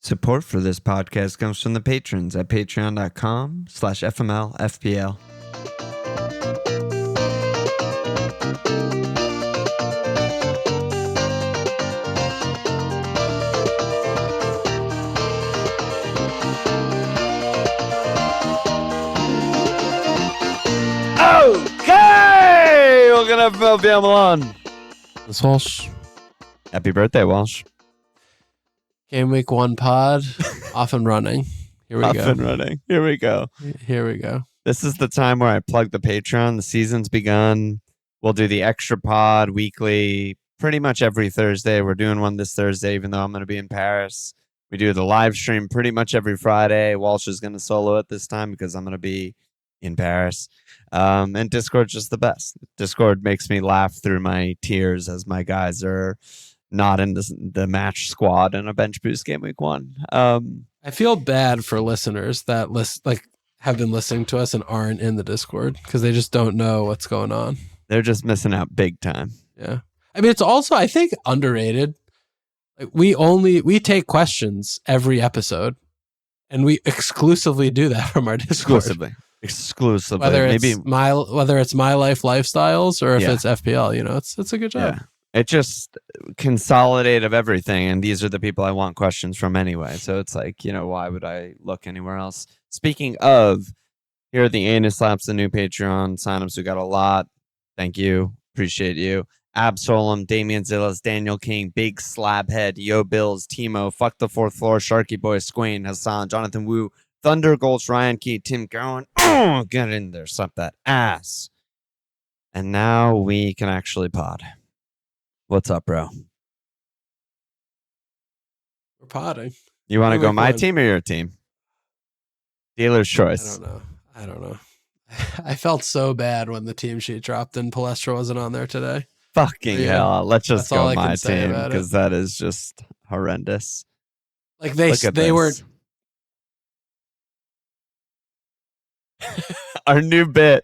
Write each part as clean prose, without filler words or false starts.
Support for this podcast comes from the patrons at patreon.com/FML FPL. Okay! Welcome to FML FPL Milan. It's Walsh. Happy birthday, Walsh. Gameweek 1 pod, off and running. Here we go. Off and running. Here we go. Here we go. This is the time where I plug the Patreon. The season's begun. We'll do the extra pod weekly, pretty much every Thursday. We're doing one this Thursday, even though I'm going to be in Paris. We do the live stream pretty much every Friday. Walsh is going to solo it this time because I'm going to be in Paris. And Discord's just the best. Discord makes me laugh through my tears as my guys are not in the match squad in a bench boost game week 1. I feel bad for listeners that have been listening to us and aren't in the Discord because they just don't know what's going on. They're just missing out big time. Yeah. I mean, it's also, I think, underrated. Like, we take questions every episode, and we exclusively do that from our Discord. Exclusively. Whether it's my life lifestyles or if it's FPL, it's a good job. Yeah. It just consolidate of everything, and these are the people I want questions from anyway. So it's like, why would I look anywhere else? Speaking of, here are the anus slaps, the new Patreon signups. We got a lot. Thank you. Appreciate you. Absolem, Damian Zillas, Daniel King, Big Slabhead, Yo Bills, Timo, Fuck the Fourth Floor, Sharky Boy, Squain, Hassan, Jonathan Wu, Thunder Gulch, Ryan Key, Tim Gowan. Oh, get in there. Slap that ass. And now we can actually pod. What's up, bro? We're potting. You want to go my team or your team? Dealer's choice. I don't know. I felt so bad when the team sheet dropped and Palestra wasn't on there today. Fucking hell. Let's just go my team because that is just horrendous. Like they were... Our new bit.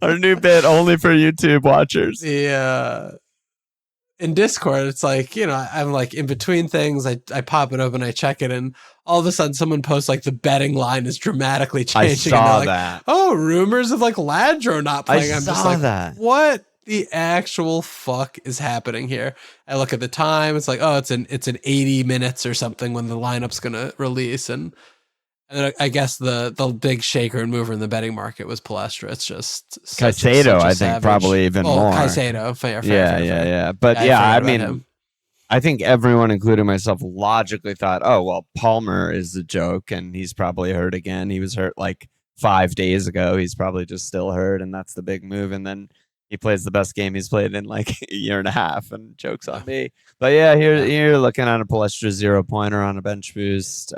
Our new bit only for YouTube watchers. Yeah. In Discord, it's like, I'm like in between things. I pop it open, I check it, and all of a sudden someone posts like the betting line is dramatically changing. I saw and that. Oh, rumors of like Ladro not playing. I'm just like, that. What the actual fuck is happening here? I look at the time. It's like, oh, it's an 80 minutes or something when the lineup's gonna release, and then I guess the big shaker and mover in the betting market was Palestra. It's just Caicedo, I think, savage. Probably even more. Caicedo, fair. Yeah. But I mean, I think everyone, including myself, logically thought, oh, well, Palmer is a joke, and he's probably hurt again. He was hurt like 5 days ago. He's probably just still hurt, and that's the big move. And then he plays the best game he's played in like a year and a half, and jokes on me. But yeah, here you're looking at a Palestra 0-pointer on a bench boost.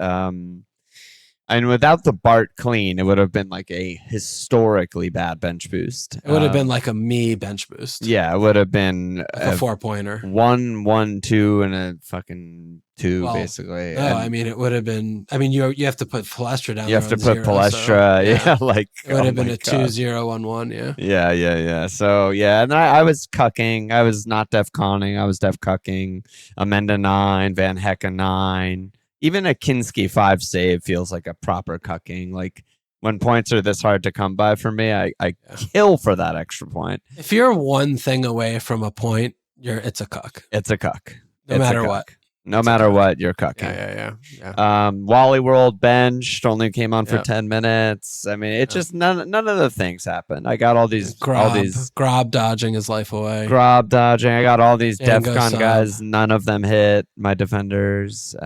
And without the Bart clean, it would have been like a historically bad bench boost. It would have been like a me bench boost. Yeah, it would have been like a 4-pointer. 1, 1, 2, and a fucking 2, basically. No, I mean, it would have been. I mean, you have to put Palestra down. You have to put Palestra. So, like it would have been a 2-0-1-1. Yeah. So and I was cucking. I was not def conning. I was def cucking. Amenda 9, Van Hecke 9. Even a Kinski 5 save feels like a proper cucking. Like when points are this hard to come by for me, I kill for that extra point. If you're one thing away from a point, it's a cuck. It's a cuck. No matter what. No matter what, you're cucking. Yeah. Wally World benched, only came on for 10 minutes. I mean, it just none of the things happened. I got all these Grob dodging his life away. Grob dodging. I got all these DEFCON guys. None of them hit my defenders.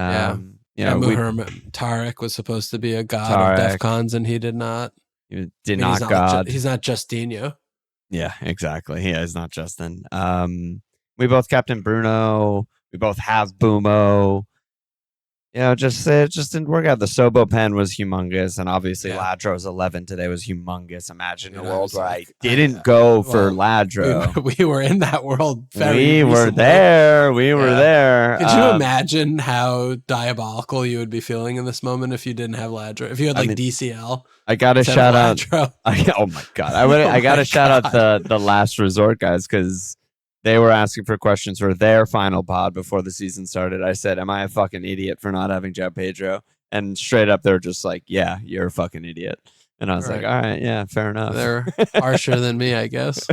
Tarek was supposed to be a god of DEFCONs, and he did not. He did not god. He's not Justinho. Yeah, exactly. He is not Justin. We both captain Bruno. We both have Boomo. It just didn't work out. The Szobo pen was humongous, and obviously Ladro's 11 today was humongous. Imagine a world where I didn't go for Ladro. We were in that world We were there. Could you imagine how diabolical you would be feeling in this moment if you didn't have Ladro? If you had DCL? I got to shout out. Oh my God. I got to shout out the last resort guys because they were asking for questions for their final pod before the season started. I said, am I a fucking idiot for not having João Pedro? And straight up, they're just like, yeah, you're a fucking idiot. And I was like, all right, yeah, fair enough. They're harsher than me, I guess.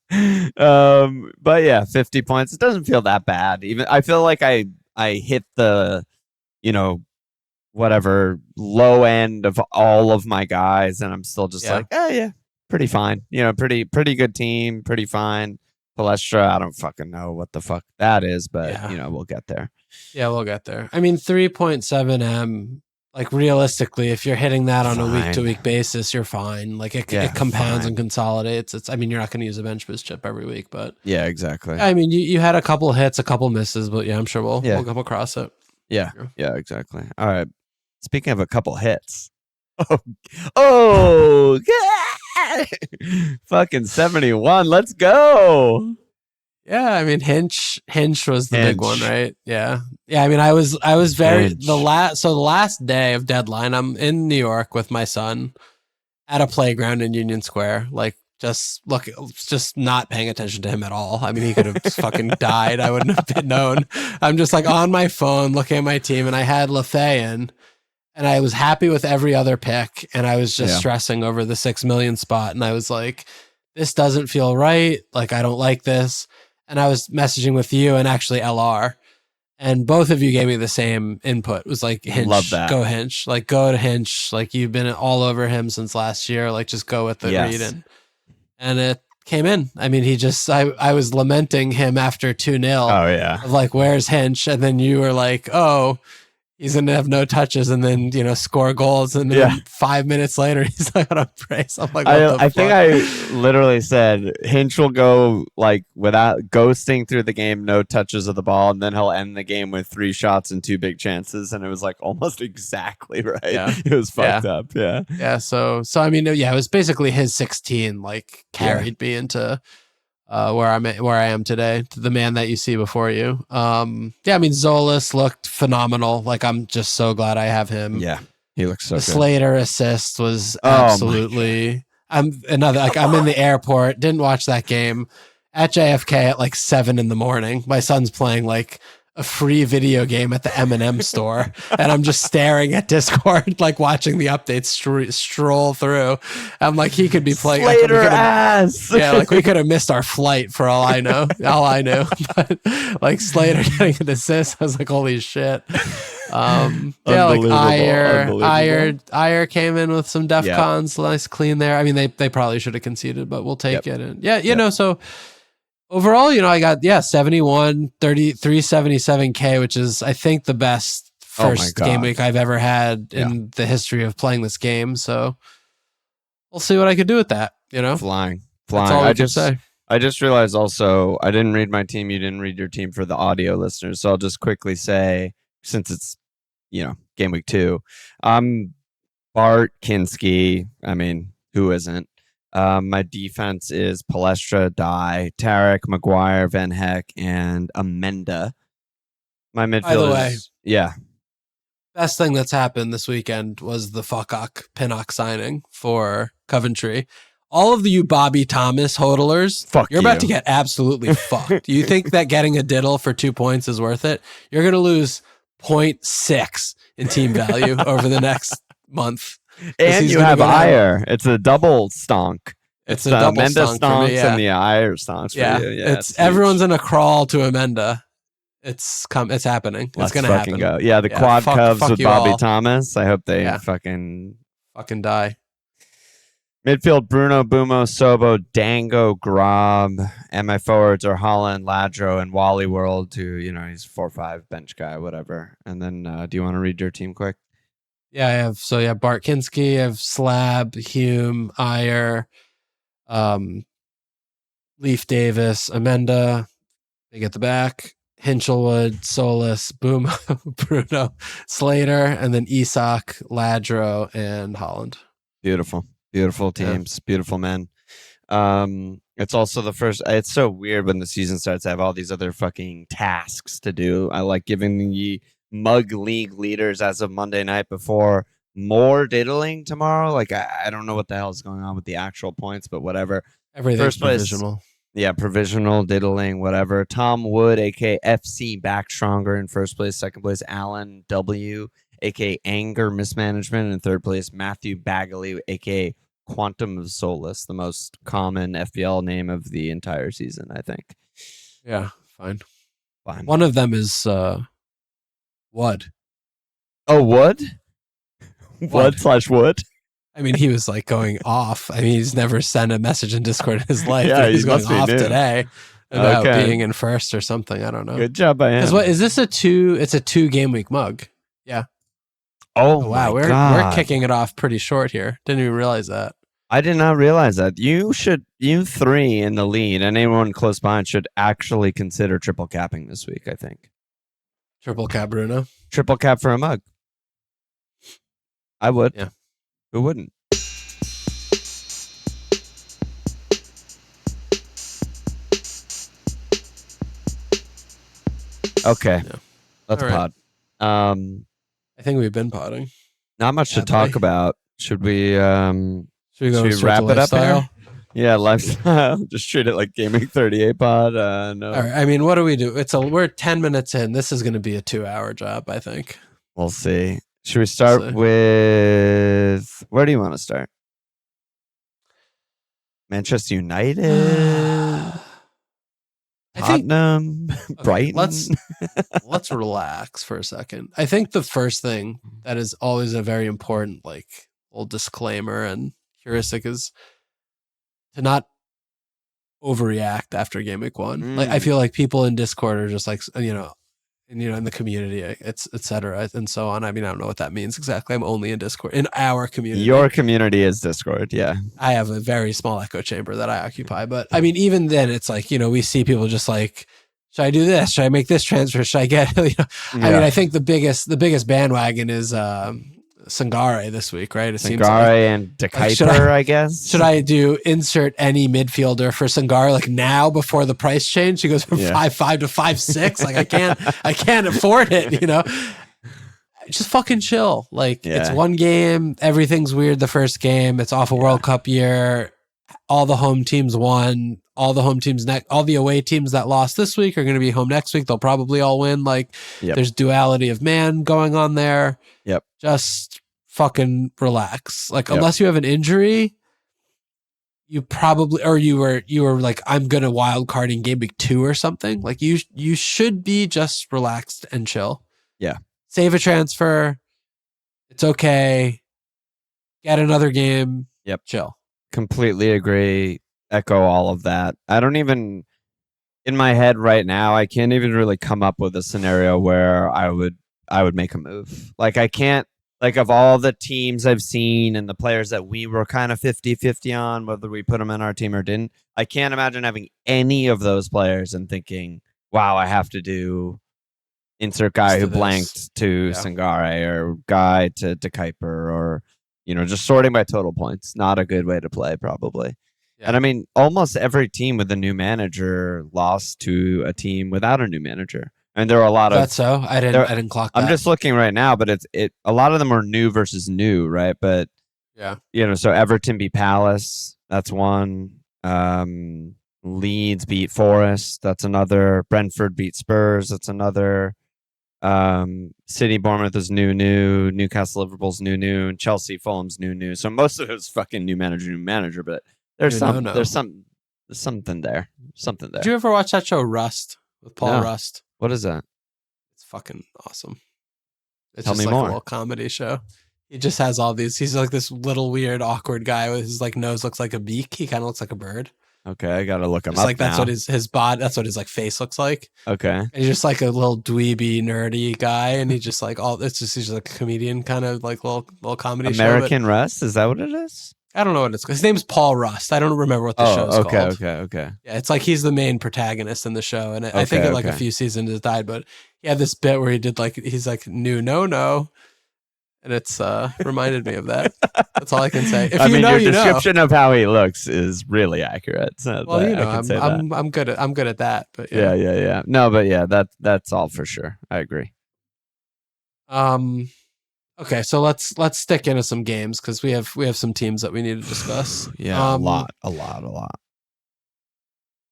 But yeah, 50 points. It doesn't feel that bad. Even I feel like I hit the, whatever low end of all of my guys, and I'm still just like, yeah, pretty fine. Pretty good team, pretty fine. Palestra, I don't fucking know what the fuck that is, but we'll get there. Yeah, we'll get there. I mean, 3.7 M. Like realistically, if you're hitting that on a week-to-week basis, you're fine. Like it compounds and consolidates. You're not going to use a bench boost chip every week, but yeah, exactly. I mean, you had a couple hits, a couple misses, but yeah, I'm sure we'll come across it. Yeah, exactly. All right. Speaking of a couple hits, oh, fucking 71. Let's go. Yeah, I mean Hinch was the big one, right? Yeah. I mean, I was very the last day of deadline, I'm in New York with my son at a playground in Union Square, like just not paying attention to him at all. I mean, he could have fucking died. I wouldn't have been known. I'm just like on my phone looking at my team, and I had Lafay in, and I was happy with every other pick, and I was just stressing over the 6 million spot, and I was like, this doesn't feel right. Like, I don't like this. And I was messaging with you and actually LR, and both of you gave me the same input. It was like, Hinch, love that. Go Hinch, like go to Hinch. Like you've been all over him since last year. Like just go with the read. And it came in. I mean, I was lamenting him after 2-0. Oh yeah. Of like, where's Hinch? And then you were like, oh, he's going to have no touches and then, score goals. And then 5 minutes later, he's like on a brace. I'm like, I think I literally said Hinch will go like without ghosting through the game, no touches of the ball. And then he'll end the game with 3 shots and 2 big chances. And it was like almost exactly right. Yeah. It was fucked up. Yeah. Yeah. So I mean, it was basically his 16, like carried me into where I am today, to the man that you see before you. I mean, Tsolis looked phenomenal. Like, I'm just so glad I have him. Yeah, he looks so the good. Slater assist was absolutely. I'm in the airport. Didn't watch that game at JFK at like 7 a.m. My son's playing like a free video game at the M&M store, and I'm just staring at Discord, like watching the updates stroll through. I'm like, he could be playing Slater ass. Yeah, like we could have missed our flight for all I know. But like Slater getting an assist, I was like, holy shit. Like Ayer came in with some DEFCONs, nice clean there. I mean, they probably should have conceded, but we'll take it. And so. Overall, I got 71, 377K, which is I think the best first game week I've ever had in the history of playing this game. So we'll see what I could do with that. Flying. That's all I can say. I just realized also I didn't read my team. You didn't read your team for the audio listeners. So I'll just quickly say, since it's game week 2, I'm Bart Kinski. I mean, who isn't? My defense is Palestra, Ndiaye, Tarek, Maguire, Van Heck, and Amenda. My midfield is... Yeah. Best thing that's happened this weekend was the Pinnock signing for Coventry. All of you Bobby Thomas hodlers, you're about to get absolutely fucked. You think that getting a diddle for 2 points is worth it? You're going to lose 0.6 in team value over the next month. And you have Ayer. It's a double stonk. It's a double Amenda stonk for me, and the Ayer stonks for you. Yeah, it's everyone's in a crawl to Amenda. It's happening. It's going to happen. Go. Yeah, the quad cubs with Bobby Thomas. I hope they fucking die. Midfield, Bruno, Bumo, Szobo, Dango, Grob. And my forwards are Haaland, Ladro, and Wally World, who, he's 4-5 bench guy, whatever. And then do you want to read your team quick? Yeah, I have. So yeah, Bart Kinski, I have Slab, Hume, Ayer, Leaf Davis, Amenda, big at the back, Hinchelwood, Tsolis, Boom, Bruno, Slater, and then Isak, Ladro, and Haaland. Beautiful teams, beautiful men. It's also the first. It's so weird when the season starts. I have all these other fucking tasks to do. I like giving the mug league leaders as of Monday night before more diddling tomorrow. Like I don't know what the hell is going on with the actual points, but whatever. Everything's provisional. Yeah, provisional, diddling, whatever. Tom Wood, aka FC Back Stronger in first place. Second place, Alon W, aka Anger Mismanagement. In third place, Matthew Bagley, aka Quantum of Tsolis, the most common FPL name of the entire season, I think. Yeah, fine. Fine. One of them is Wood. Oh, Wood? Wood/Wood? I mean, he was like going off. I mean, he's never sent a message in Discord in his life. Yeah, but he's he going must be off new. today about Okay. being in first or something. I don't know. Good job by him. Because what is this it's a 2 game week mug. Yeah. Oh, wow, my we're God. kicking it off pretty short here. Didn't even realize that. I did not realize that. You three in the lead and anyone close behind should actually consider triple capping this week, I think. Triple cap Bruno. Triple cap for a mug. I would. Yeah. Who wouldn't? Okay. Yeah. Let's All right. pod. I think we've been potting. Not much to talk about. Should we Should we go straight wrap to it up lifestyle? here? Yeah, lifestyle. Just treat it like Gameweek 38 pod. No. All right. I mean, what do we do? We're 10 minutes in. This is going to be a 2-hour job, I think. We'll see. Should we start see. with where do you want to start? Manchester United, I think Tottenham, Brighton. let's relax for a second. I think the first thing that is always a very important like little disclaimer and heuristic is to not overreact after game week 1. Like I feel like people in Discord are just like in the community, it's etc. and so on. I mean, I don't know what that means exactly. I'm only in Discord in our community. Your community is Discord, yeah. I have a very small echo chamber that I occupy, but I mean, even then, it's like we see people just like, should I do this? Should I make this transfer? Should I get? I mean, I think the biggest bandwagon is Sangaré this week, right? It seems like. and Cuyper, I guess. Should I do insert any midfielder for Sangaré like now before the price change? She goes from 5.5 to 5.6. Like I can't afford it. Just fucking chill. Like it's one game. Everything's weird the first game. It's off a World Cup year. All the home teams won. All the home teams all the away teams that lost this week are going to be home next week. They'll probably all win. Like there's duality of man going on there. Yep. Just fucking relax. Like unless you have an injury, you probably you were like, I'm gonna wild card in game week 2 or something. Like you should be just relaxed and chill. Yeah. Save a transfer. It's okay. Get another game. Yep. Chill. Completely agree. Echo all of that. I don't even in my head right now, I can't even really come up with a scenario where I would make a move. Like I can't, like of all the teams I've seen and the players that we were kind of 50-50 on, whether we put them in our team or didn't, I can't imagine having any of those players and thinking, wow, I have to do insert guy who blanked to Sangaré or guy to Cuyper or, just sorting by total points. Not a good way to play probably. Yeah. And I mean, almost every team with a new manager lost to a team without a new manager. And there are a lot of. That's so. I didn't clock that. I'm just looking right now, but a lot of them are new versus new, right? But so Everton beat Palace. That's one. Leeds beat Forest. That's another. Brentford beat Spurs. That's another. City Bournemouth is new. Newcastle Liverpool's new. And Chelsea Fulham's new. So most of it was fucking new manager, but. There's something there. Did you ever watch that show Rust with Paul Rust? What is that? It's fucking awesome. It's Tell just me like more. A little comedy show. He just has all these. He's like this little weird awkward guy with his like nose looks like a beak. He kind of looks like a bird. Okay, I gotta look him just up. Like that's now. what his body. That's what his like face looks like. Okay, and he's just like a little dweeby nerdy guy, and he just like he's just like a comedian kind of like little comedy American show. Rust, is that what it is? I don't know what it's called. His name's Paul Rust. I don't remember what the show's called. Okay. Yeah, it's like he's the main protagonist in the show. And I think a few seasons has died, but he had this bit where he did he's like, no. And it's reminded me of that. That's all I can say. If your description of how he looks is really accurate. So well, I'm good at that. But yeah. No, but yeah, that's all for sure. I agree. Okay, so let's stick into some games because we have some teams that we need to discuss. Yeah, a lot.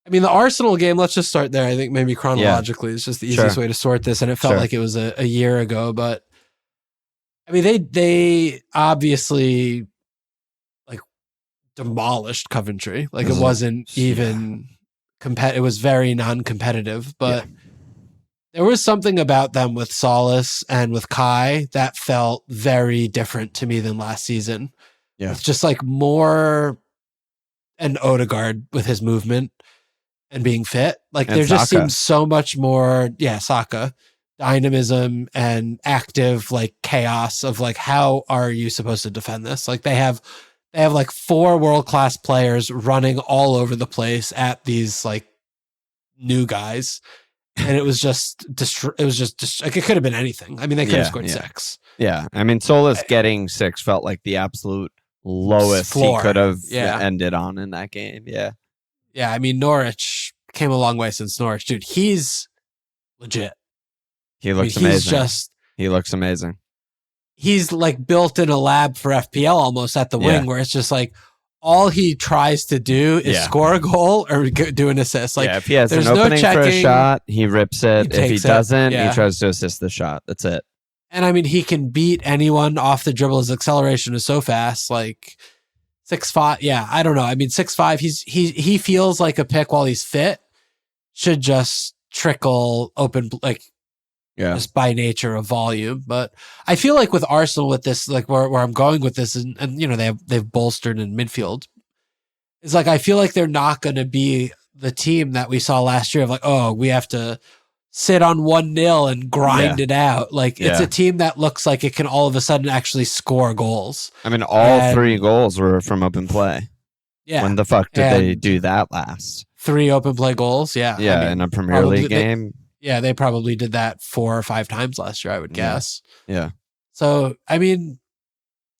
I mean, the Arsenal game, let's just start there. I think maybe chronologically it's just the easiest way to sort this. And it felt like it was a year ago. But I mean, they obviously like demolished Coventry. Like it wasn't even it was very non-competitive. But there was something about them with Tsolis and with Kai that felt very different to me than last season. Yeah. It's just like more, and Ödegaard with his movement and being fit. Like there just seems so much more, Saka, dynamism and active like chaos of like, how are you supposed to defend this? Like they have like 4 world-class players running all over the place at these like new guys. And it was just like, it could have been anything. I mean, they could have scored 6. Yeah. I mean, Tsolis getting 6 felt like the absolute lowest floor he could have ended on in that game. Yeah. Yeah, I mean, Norwich came a long way since Norwich. Dude, he's legit. He looks amazing. He looks amazing. He's like built in a lab for FPL almost at the wing, where it's just like all he tries to do is score a goal or do an assist. Like, if he has an opening for a shot, he rips it. If he doesn't, he tries to assist the shot. That's it. And I mean, he can beat anyone off the dribble. His acceleration is so fast. Like 6'5". Yeah, I don't know. I mean, 6'5". He feels like a pick while he's fit. Should just trickle open, like just by nature of volume. But I feel like with Arsenal, with this, like where I'm going with this, and you know they've bolstered in midfield. It's like I feel like they're not going to be the team that we saw last year of like, oh, we have to sit on 1-0 and grind it out. Like it's a team that looks like it can all of a sudden actually score goals. I mean, all 3 goals were from open play. Yeah. When the fuck did they do that last? 3 open play goals. Yeah. Yeah. I mean, in a Premier League game. They probably did that 4 or 5 times last year, I would guess. Yeah. So, I mean,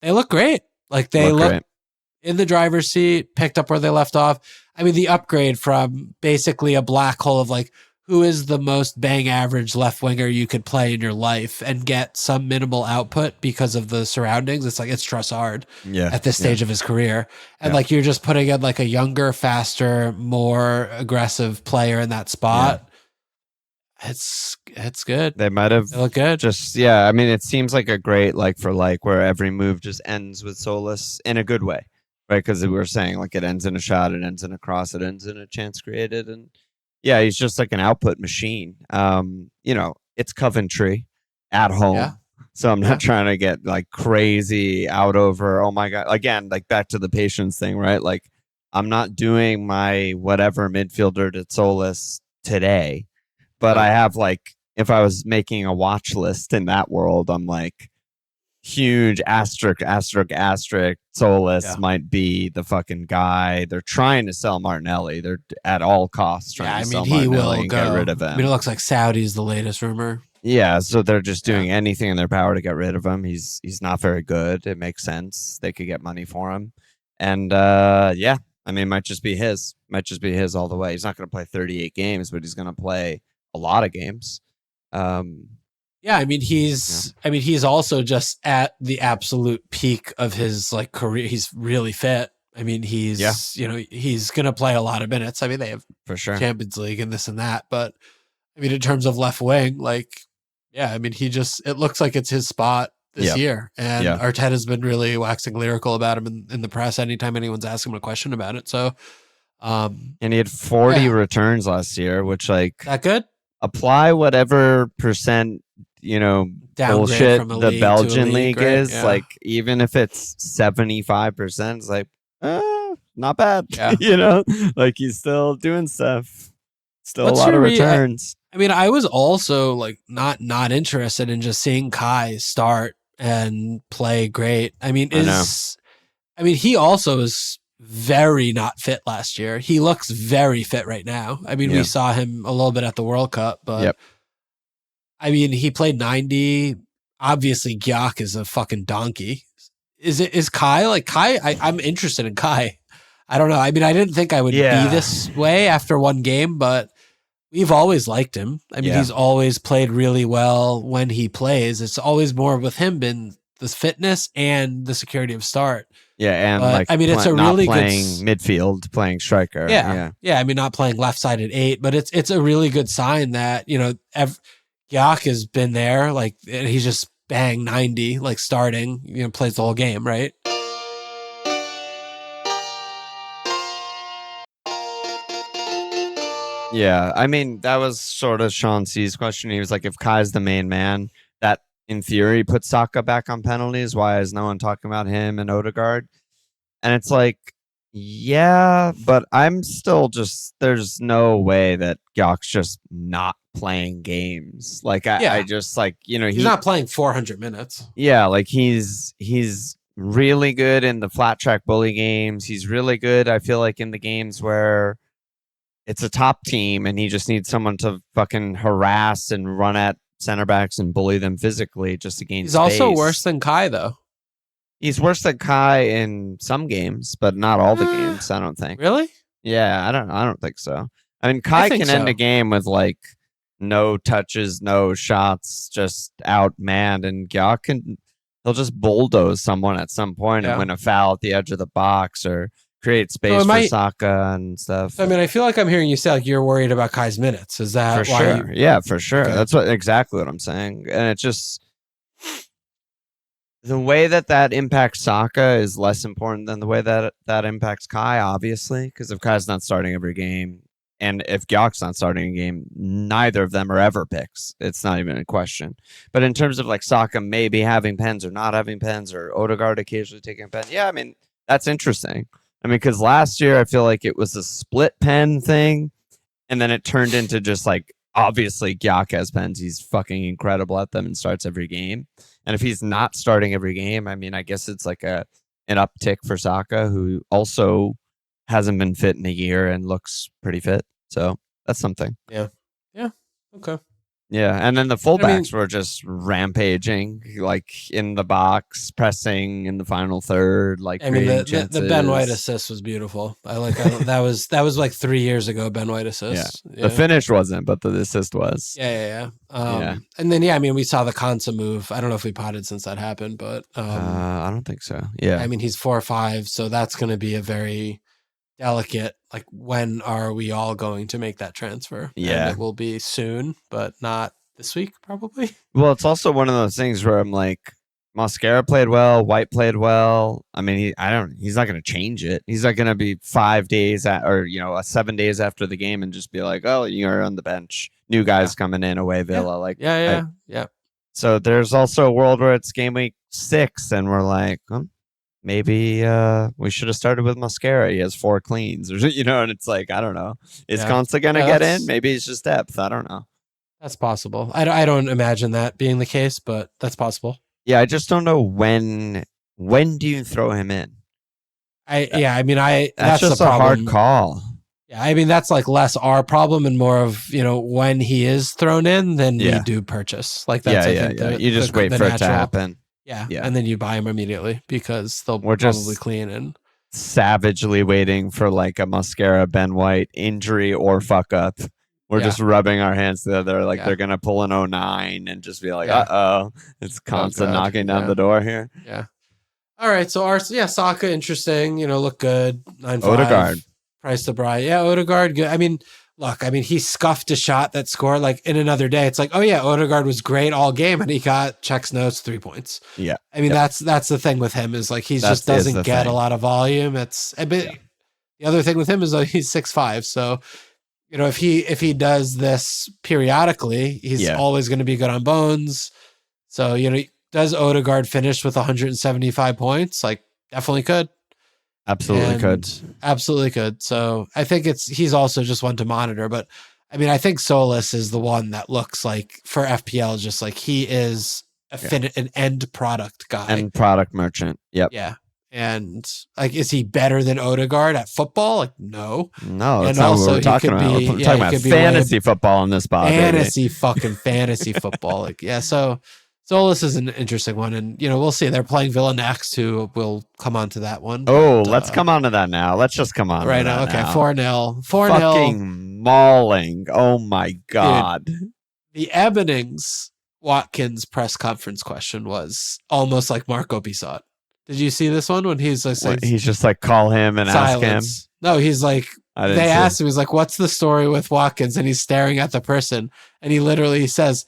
they look great. Like they look in the driver's seat, picked up where they left off. I mean, the upgrade from basically a black hole of like, who is the most bang average left winger you could play in your life and get some minimal output because of the surroundings. It's like, it's Trossard at this stage of his career. And like, you're just putting in like a younger, faster, more aggressive player in that spot. It's good. They might have look good. I mean, it seems like a great like for like where every move just ends with Tsolis in a good way, right? Because we were saying like it ends in a shot, it ends in a cross, it ends in a chance created, and he's just like an output machine. You know, it's Coventry at home, so I'm not trying to get like crazy out over. Oh my god! Again, like back to the patience thing, right? Like I'm not doing my whatever midfielder to Tsolis today. But I have like, if I was making a watch list in that world, I'm like, huge asterisk. Tsolis might be the fucking guy. They're trying to sell Martinelli. They're at all costs trying to sell Martinelli and get rid of him. I mean, it looks like Saudi's the latest rumor. Yeah, so they're just doing anything in their power to get rid of him. He's not very good. It makes sense. They could get money for him. And I mean, it might just be his. All the way. He's not going to play 38 games, but he's going to play a lot of games. I mean, he's also just at the absolute peak of his like career. He's really fit. I mean, he's he's gonna play a lot of minutes. I mean, they have for sure Champions League and this and that, but I mean, in terms of left wing, like, I mean, it looks like it's his spot this year, and Arteta's been really waxing lyrical about him in the press anytime anyone's asking him a question about it. So, and he had 40 returns last year, which like that good. Apply whatever percent, bullshit the Belgian league is. Yeah. Like, even if it's 75%, it's like, not bad. Yeah. Like he's still doing stuff. Still a lot of returns. I mean, I was also like not interested in just seeing Kai start and play great. I mean, he also is very not fit last year. He looks very fit right now. I mean, we saw him a little bit at the World Cup, but I mean, he played 90. Obviously, Gyak is a fucking donkey. Is Kai like Kai? I'm interested in Kai. I don't know. I mean, I didn't think I would be this way after one game, but we've always liked him. I mean, he's always played really well when he plays. It's always more with him been the fitness and the security of start. Yeah, and But, like I mean, it's a not really playing good midfield, playing striker. Yeah. I mean, not playing left sided 8, but it's a really good sign that Gyak has been there, like, and he's just bang 90, like starting, plays the whole game, right? Yeah, I mean, that was sort of Sean C's question. He was like, if Kai's the main man, that in theory puts Saka back on penalties. Why is no one talking about him and Ödegaard? And it's like, yeah, but I'm still just, there's no way that Gyak's just not playing games. Like, I just like, he's not playing 400 minutes. Yeah, like he's really good in the flat track bully games. He's really good, I feel like, in the games where it's a top team and he just needs someone to fucking harass and run at center backs and bully them physically just to gain He's space. also worse than Kai, though. He's worse than Kai in some games, but not all the games, I don't think. Really? Yeah, I don't think so. I mean, Kai can end a game with like no touches, no shots, just outmanned, and Gyak he'll just bulldoze someone at some point and win a foul at the edge of the box or create space for Saka and stuff. I mean, I feel like I'm hearing you say like you're worried about Kai's minutes. Is that for sure? Yeah, for sure. Okay. That's exactly what I'm saying. And it just the way that impacts Saka is less important than the way that impacts Kai, obviously, because if Kai's not starting every game and if Gyak's not starting a game, neither of them are ever picks. It's not even a question. But in terms of like Saka maybe having pens or not having pens or Ödegaard occasionally taking a pen, yeah, I mean, that's interesting. I mean, because last year I feel like it was a split pen thing, and then it turned into just like, obviously Gyak has pens. He's fucking incredible at them and starts every game. And if he's not starting every game, I mean, I guess it's like an uptick for Saka, who also hasn't been fit in a year and looks pretty fit. So that's something. Yeah. Okay. Yeah, and then the fullbacks were just rampaging, like in the box, pressing in the final third. Like, I mean, the Ben White assist was beautiful. That was like 3 years ago. Ben White assist. Yeah. The finish wasn't, but the assist was. Yeah. And then I mean, we saw the Konsa move. I don't know if we potted since that happened, but I don't think so. Yeah, I mean, he's 4 or 5, so that's going to be a very delicate, like, when are we all going to make that transfer? Yeah, and it will be soon, but not this week probably. Well, it's also one of those things where I'm like, Mosquera played well, White played well. I mean, he's not going to change it. He's not going to be 5 days or 7 days after the game and just be like, oh, you're on the bench, new guys coming in, away Villa. Yeah. So there's also a world where it's game week 6 and we're like, maybe we should have started with Mosquera. He has 4 cleans, and it's like, I don't know. Is Konsa going to get in? Maybe it's just depth. I don't know. That's possible. I don't imagine that being the case, but that's possible. Yeah, I just don't know when do you throw him in? That's just a hard call. Yeah, I mean, that's like less our problem and more of, when he is thrown in, then we do purchase. Like, that's, You just wait for it to happen. Yeah, and then you buy him immediately because they'll probably clean and savagely waiting for like a Mosquera, Ben White injury or fuck up. We're just rubbing our hands together like they're going to pull an 09 and just be like, uh-oh, it's constant knocking down the door here. Yeah. All right, so Saka, interesting, look good. 9.5. Ödegaard. Price to buy. Yeah, Ödegaard, good. I mean, look, he scuffed a shot that scored like in another day. It's like, oh yeah, Ödegaard was great all game and he got checks notes 3 points. Yeah. I mean, that's the thing with him is like he just doesn't get a lot of volume. The other thing with him is he's 6'5", so if he does this periodically, he's always going to be good on bones. So, does Ödegaard finish with 175 points? Like, definitely could. Absolutely could. So I think he's also just one to monitor. But I mean, I think Tsolis is the one that looks like for FPL, just like he is an end product guy. End product merchant. Yep. Yeah. And like, is he better than Ödegaard at football? Like, no. No, that's not what we're talking about. We're talking about fantasy football in this spot. Fantasy football. Like, yeah. So Tsolis is an interesting one. And, we'll see. They're playing Villa next, who will come on to that one. Oh, let's come on to that now. Let's just come on right to that now. Okay, now. 4-0. 4-0. Fucking mauling. Oh, my God. Dude, the Ebonings Watkins' press conference question was almost like Marco Bisot. Did you see this one when he's like, he's just like call him and silence. ask him? No, he's like, they asked him, he's like, what's the story with Watkins? And he's staring at the person and he literally says,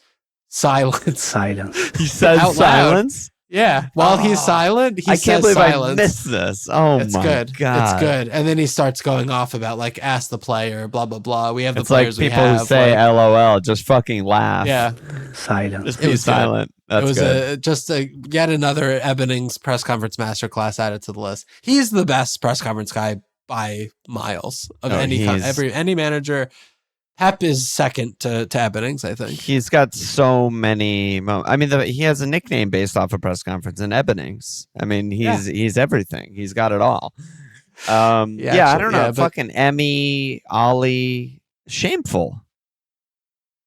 silence. Silence. He says silence? Yeah. While he's silent, he I says can't believe silence. I missed this. Oh it's my good. God. It's good. And then he starts going off about like, ask the player, blah, blah, blah. We have the It's like players we people have. who say like, LOL, just fucking laugh. yeah. Silence. Just be silent. That's it was good. just yet another Ebening's press conference masterclass added to the list. He's the best press conference guy by miles of any manager. Pep is second to Ebening's, I think. He's got so many moments. I mean, he has a nickname based off a press conference in Ebening's. I mean, he's everything. He's got it all. I don't know. Fucking Emmy, Ollie, shameful.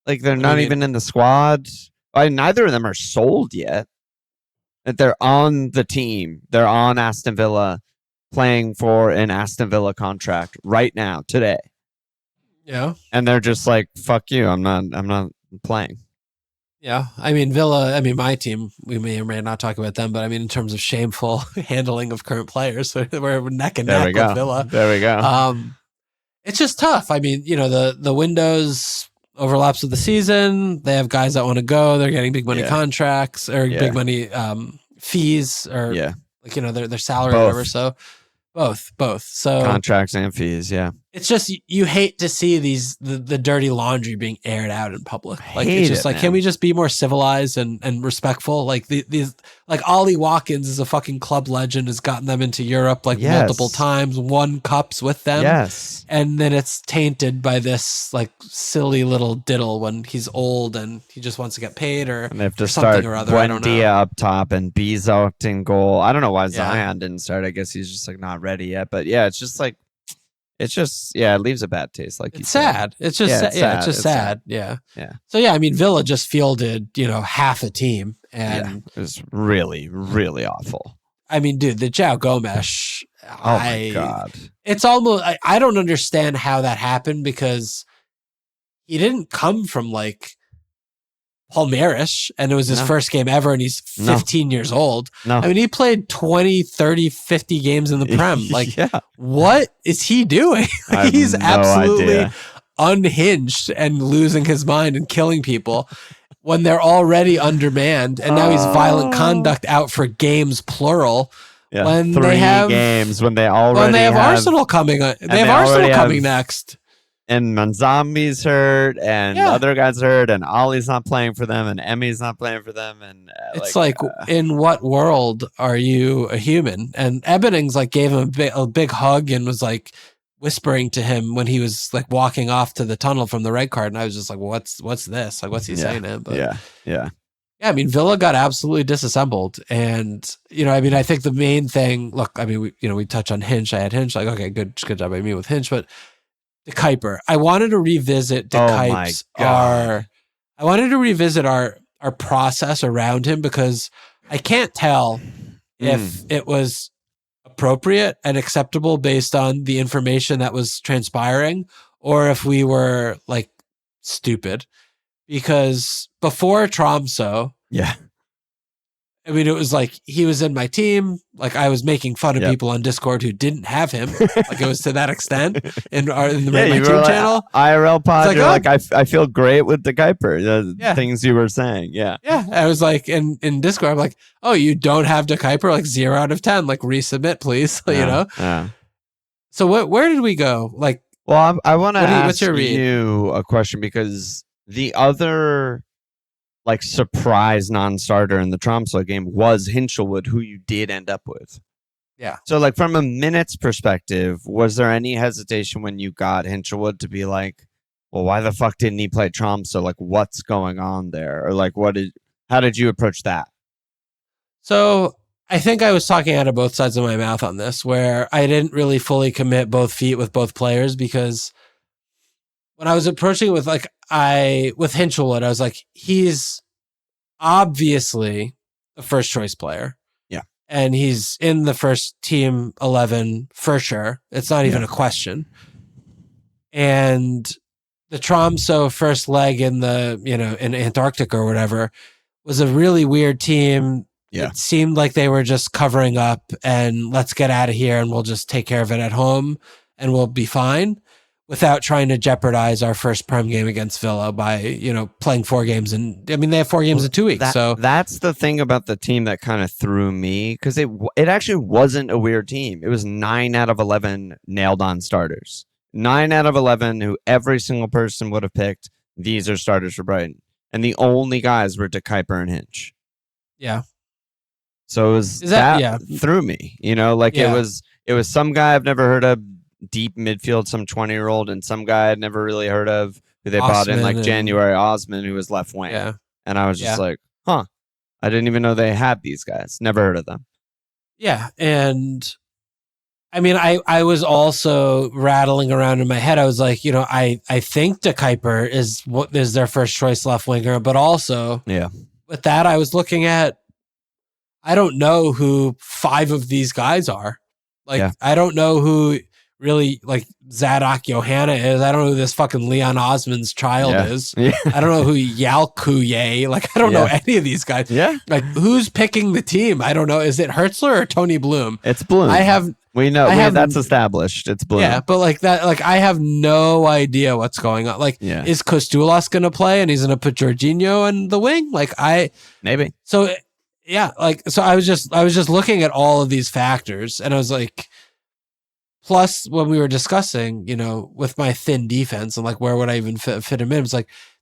Like they're not even in the squad. Neither of them are sold yet. They're on the team. They're on Aston Villa, playing for an Aston Villa contract right now, today. Yeah. And they're just like, fuck you. I'm not playing. Yeah. I mean, Villa, my team, we may or may not talk about them, but I mean, in terms of shameful handling of current players, we're neck and neck with Villa. There we go. It's just tough. I mean, the windows overlaps with the season. They have guys that want to go. They're getting big money contracts or big money fees or like, their salary or whatever. So both. So contracts and fees. Yeah. It's just you hate to see the dirty laundry being aired out in public. Like it's just like, can we just be more civilized and respectful? Like these like Ollie Watkins is a fucking club legend, has gotten them into Europe like multiple times, won cups with them. Yes. And then it's tainted by this like silly little diddle when he's old and he just wants to get paid and they have to something start or other. I don't know. Buendia up top and Bizot in goal. I don't know why Zion didn't start. I guess he's just like not ready yet. But yeah, it's just like it leaves a bad taste. Like it's sad. It's just it's just sad. Yeah. So yeah, I mean, Villa just fielded half a team, and it was really, really awful. I mean, dude, the João Gomes. Oh my God! It's almost I don't understand how that happened because he didn't come from like Palmeiras, and it was his first game ever, and he's 15 years old. I mean, he played 20, 30, 50 games in the Prem. Like, what is he doing? He's absolutely unhinged and losing his mind and killing people when they're already undermanned, and now he's violent conduct out for games, plural. Yeah, when 3 they have games, when they have Arsenal coming. They have Arsenal coming next. And Manzambi's hurt, and the other guys hurt, and Ollie's not playing for them, and Emmy's not playing for them, and it's like in what world are you a human? And Ebening's like gave him a big hug and was like whispering to him when he was like walking off to the tunnel from the red card, and I was just like, what's this? Like, what's he saying to him? But, yeah. I mean, Villa got absolutely disassembled, and I mean, I think the main thing. Look, I mean, we touch on Hinch. I had Hinch. Like, okay, good job by me with Hinch, but. The Cuyper. I wanted to revisit our process around him because I can't tell if it was appropriate and acceptable based on the information that was transpiring or if we were like stupid. Because before Tromso, I mean, it was like he was in my team. Like I was making fun of people on Discord who didn't have him. Like it was to that extent in my team channel. IRL pod. Like, you're like, I feel great with the Cuyper. The things you were saying. Yeah. I was like in Discord. I'm like, oh, you don't have the Cuyper? Like 0 out of 10. Like resubmit, please. So where did we go? Like, well, I want to ask you a question because the other. Like surprise non-starter in the Tromsø game was Hinchelwood, who you did end up with. Yeah. So like from a minutes perspective, was there any hesitation when you got Hinchelwood to be like, well, why the fuck didn't he play Tromsø? Like what's going on there? Or like how did you approach that? So I think I was talking out of both sides of my mouth on this, where I didn't really fully commit both feet with both players because when I was approaching it with with Hinchelwood, I was like, he's obviously a first choice player. Yeah. And he's in the first team 11 for sure. It's not even a question. And the Tromsø first leg in in Antarctica or whatever, was a really weird team. Yeah. It seemed like they were just covering up and let's get out of here and we'll just take care of it at home and we'll be fine without trying to jeopardize our first Prem game against Villa by, playing 4 games. And I mean, they have 4 games in 2 weeks. So that's the thing about the team that kind of threw me, because it actually wasn't a weird team. It was 9 out of 11 nailed on starters. 9 out of 11 who every single person would have picked. These are starters for Brighton. And the only guys were Cuyper and Hinch. Yeah. So it was that threw me, it was some guy I've never heard of, deep midfield, some 20-year-old, and some guy I'd never really heard of who they bought in like January, Osman, who was left wing. Yeah. And I was just like, I didn't even know they had these guys. Never heard of them. Yeah. And I mean, I was also rattling around in my head. I was like, I think Cuyper is their first choice left winger, but also with that, I was looking at, I don't know who 5 of these guys are. I don't know who really Zadok Johanna is. I don't know who this fucking Leon Osman's child is. Yeah. I don't know who Yalkuye. I don't know any of these guys. Yeah. Who's picking the team? I don't know. Is it Hertzler or Tony Bloom? It's Bloom. We know that's established. It's Bloom. Yeah, but I have no idea what's going on. Is Kostulas going to play and he's going to put Jorginho in the wing? Maybe. So so I was just looking at all of these factors and I was like, plus when we were discussing, with my thin defense and where would I even fit him in? It's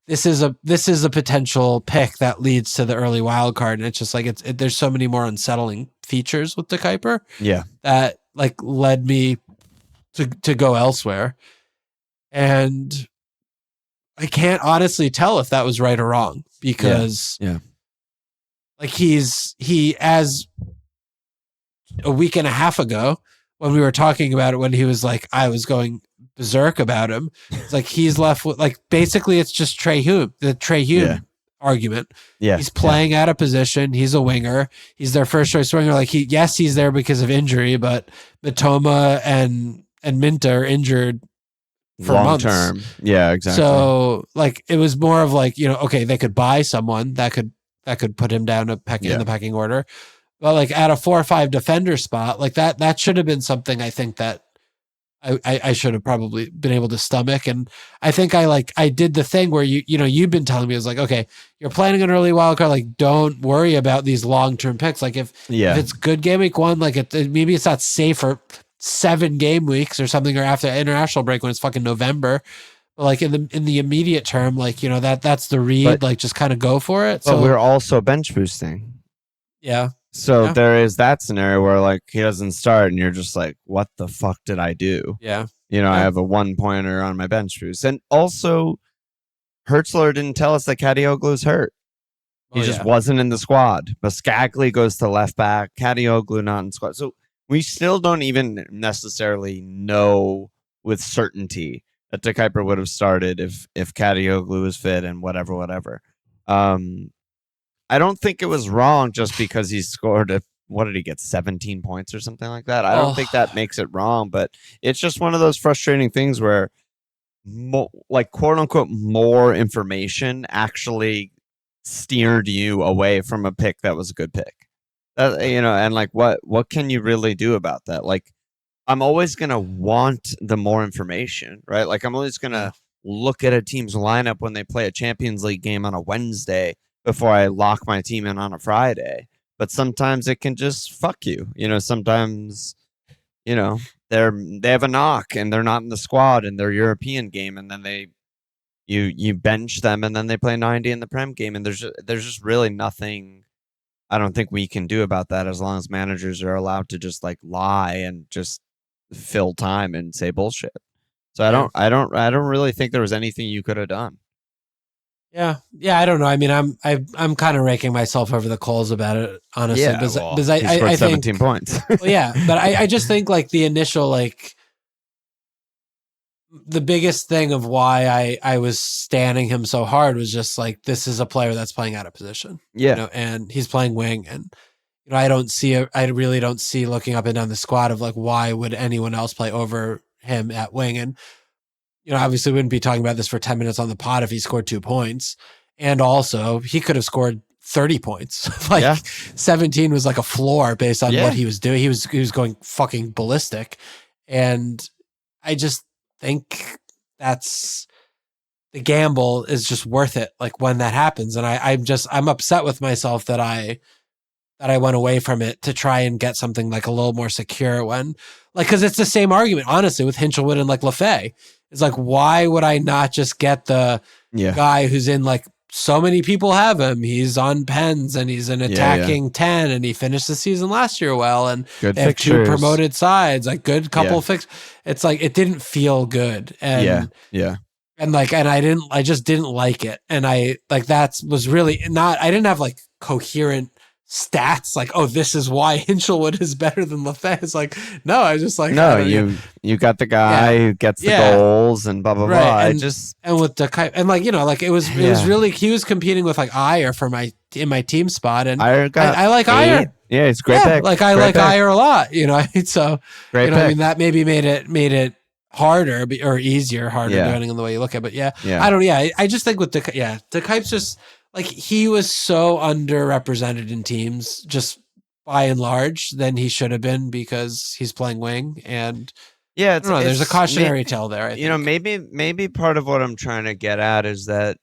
this is a potential pick that leads to the early wild card. And it's just there's so many more unsettling features with the Cuyper. Yeah. That led me to go elsewhere. And I can't honestly tell if that was right or wrong because he as a week and a half ago when we were talking about it, when he was I was going berserk about him, it's he's left with basically it's just the Trey Hume argument. Yeah. He's playing out of position. He's a winger. He's their first choice winger. He's there because of injury, but Matoma and Minta are injured for long months. Term. Yeah, exactly. So it was more of okay, they could buy someone that could put him down in the pecking order. But at a 4 or 5 defender spot, that should have been something I think that I should have probably been able to stomach. And I think I did the thing where you've been telling me, it was okay, you're planning an early wild card, don't worry about these long-term picks. If it's good game week 1, maybe it's not safe for 7 game weeks or something, or after international break when it's fucking November. But in the immediate term, that's the read, just kind of go for it. But we're also bench boosting. Yeah. So there is that scenario where he doesn't start and you're just what the fuck did I do? Yeah. I have a 1-pointer on my bench boost. And also Hertzler didn't tell us that Kadioglu's hurt. He just wasn't in the squad. Baskagli goes to left back, Kadioglu not in squad. So we still don't even necessarily know with certainty that Cuyper would have started if Kadioglu was fit and whatever. I don't think it was wrong just because he scored what did he get, 17 points or something like that? I don't think that makes it wrong, but it's just one of those frustrating things where quote unquote more information actually steered you away from a pick that was a good pick. And what can you really do about that? I'm always going to want the more information, right? I'm always going to look at a team's lineup when they play a Champions League game on a Wednesday before I lock my team in on a Friday. But sometimes it can just fuck you. Sometimes, they have a knock and they're not in the squad in their European game, and then you bench them and then they play 90 in the Prem game, and there's just really nothing I don't think we can do about that as long as managers are allowed to just lie and just fill time and say bullshit. So I don't really think there was anything you could have done. Yeah, I don't know. I mean, I'm kind of raking myself over the coals about it, honestly. Yeah, because I think 17 points. Well, yeah, but I just think the initial the biggest thing of why I was standing him so hard was just this is a player that's playing out of position. Yeah, and he's playing wing, and I really don't see looking up and down the squad of why would anyone else play over him at wing. And obviously we wouldn't be talking about this for 10 minutes on the pod if he scored 2 points. And also he could have scored 30 points. Like 17 was like a floor based on what he was doing. He was going fucking ballistic. And I just think that's the gamble is just worth it. Like when that happens. And I'm upset with myself that I went away from it to try and get something like a little more secure when like, cause it's the same argument, honestly, with Hinchelwood and like Lefay. It's like, why would I not just get the guy who's in like so many people have him? He's on pens and he's an attacking 10 and he finished the season last year well. And good they have fixtures. 2 promoted sides, like good couple fix. It's like, it didn't feel good. And and like, and I just didn't like it. And I like, that was really not, I didn't have like coherent stats like, oh, this is why Hinchelwood is better than Lefay. It's like, no, I just like, no, you got the guy who gets the goals and blah blah blah. And with the and like, you know, like it was really, he was competing with like Ayer in my team spot, and I like Ayer. Yeah, it's great pick. Like I like Ayer a lot, you know. So great you know, pick. I mean, that maybe made it harder or easier, depending on the way you look at it. But I just think with the Cuyper's just like, he was so underrepresented in teams just by and large than he should have been because he's playing wing. And there's a cautionary tale there. I think. Maybe part of what I'm trying to get at is that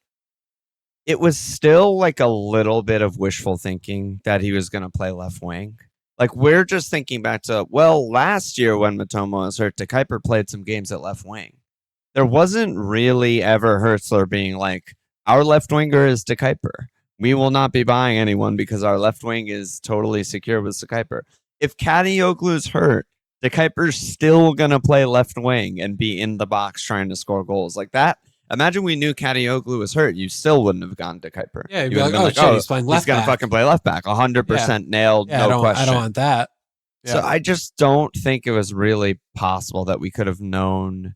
it was still like a little bit of wishful thinking that he was going to play left wing. Like, we're just thinking back to, well, last year when Mitoma was hurt, Cuyper played some games at left wing. There wasn't really ever Hertzler being like, our left winger is Cuyper. We will not be buying anyone because our left wing is totally secure with Cuyper. If Kadioglu's hurt, Cuyper's still going to play left wing and be in the box trying to score goals. Like that, imagine we knew Kadioglu was hurt. You still wouldn't have gone Cuyper. Yeah, you'd be like, he's playing left back. He's going to fucking play left back. 100% nailed, no question. I don't want that. Yeah. So I just don't think it was really possible that we could have known,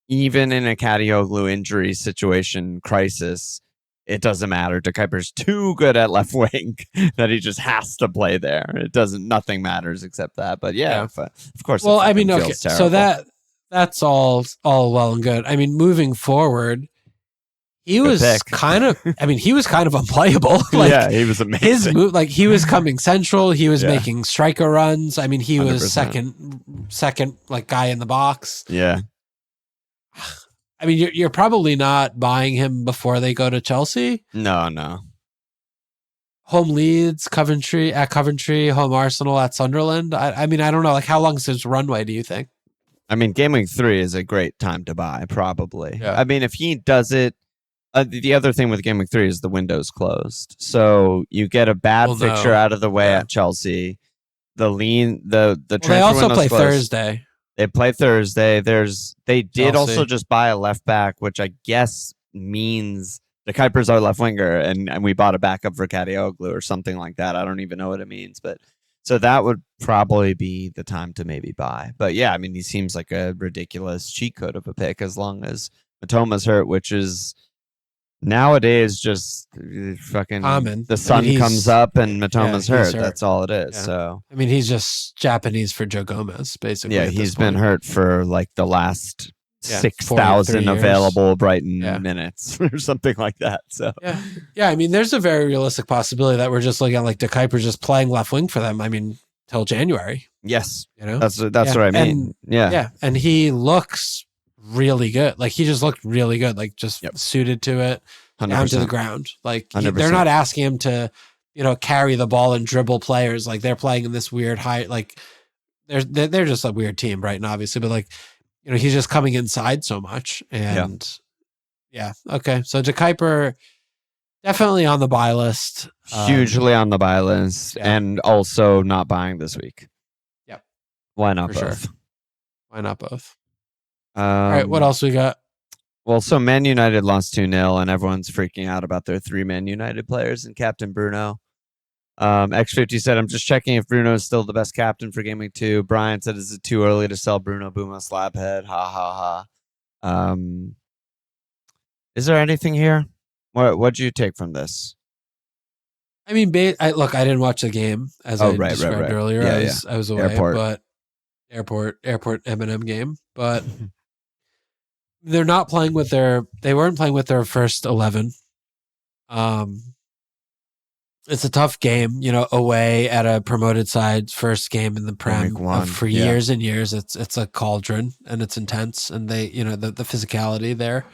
even in a Kadioglu injury situation crisis, it doesn't matter. Cuyper's too good at left wing that he just has to play there. Nothing matters except that. But of course. Well, I mean, okay. So that's all well and good. I mean, moving forward, he was kind of unplayable. Like, he was amazing. His move, like he was coming central. He was making striker runs. I mean, he 100%. Was second like guy in the box. Yeah. I mean, you're probably not buying him before they go to Chelsea. No. Home Leeds, Coventry, home Arsenal at Sunderland. I mean, I don't know. Like, how long is his runway, do you think? I mean, Gameweek 3 is a great time to buy, probably. Yeah. I mean, if he does it, the other thing with Gameweek 3 is the window's closed. So you get a bad fixture out of the way at Chelsea. The transfer they also play closed. Thursday. They play Thursday. They did Chelsea. Also just buy a left back, which I guess means Cuyper's our left winger, and we bought a backup for Kadioglu or something like that. I don't even know what it means, but so that would probably be the time to maybe buy. But yeah, I mean, he seems like a ridiculous cheat code of a pick as long as Mitoma's hurt, which is nowadays just fucking common. The sun comes up and Mitoma's hurt. That's all it is. Yeah. So I mean, he's just Japanese for Joe Gomez, basically. Yeah, he's been hurt for like the last 6,000 available Brighton minutes or something like that. So yeah. I mean, there's a very realistic possibility that we're just looking at like Cuyper just playing left wing for them. I mean, till January. Yes, you know, that's what I mean. And, and he looks really good. Like he just looked really good. Like just suited to it, 100%. Down to the ground. Like they're not asking him to, carry the ball and dribble players. Like they're playing in this weird height. Like they're just a weird team, Brighton, obviously, but like. He's just coming inside so much. And okay. So Cuyper definitely on the buy list. Hugely on the buy list and also not buying this week. Yep. Why not both? Sure. Why not both? All right. What else we got? Well, so Man United lost 2-0 and everyone's freaking out about their 3 Man United players and Captain Bruno. X50 said, I'm just checking if Bruno is still the best captain for Gameweek 2. Brian said, is it too early to sell Bruno Buma Slabhead? Ha ha ha. Is there anything here? What'd you take from this? I mean, look, I didn't watch the game as I described earlier. Yeah, I was away, but airport M&M game, but they weren't playing with their first 11. It's a tough game, away at a promoted side, first game in the Prem for years and years. It's a cauldron and it's intense, and they, the physicality there.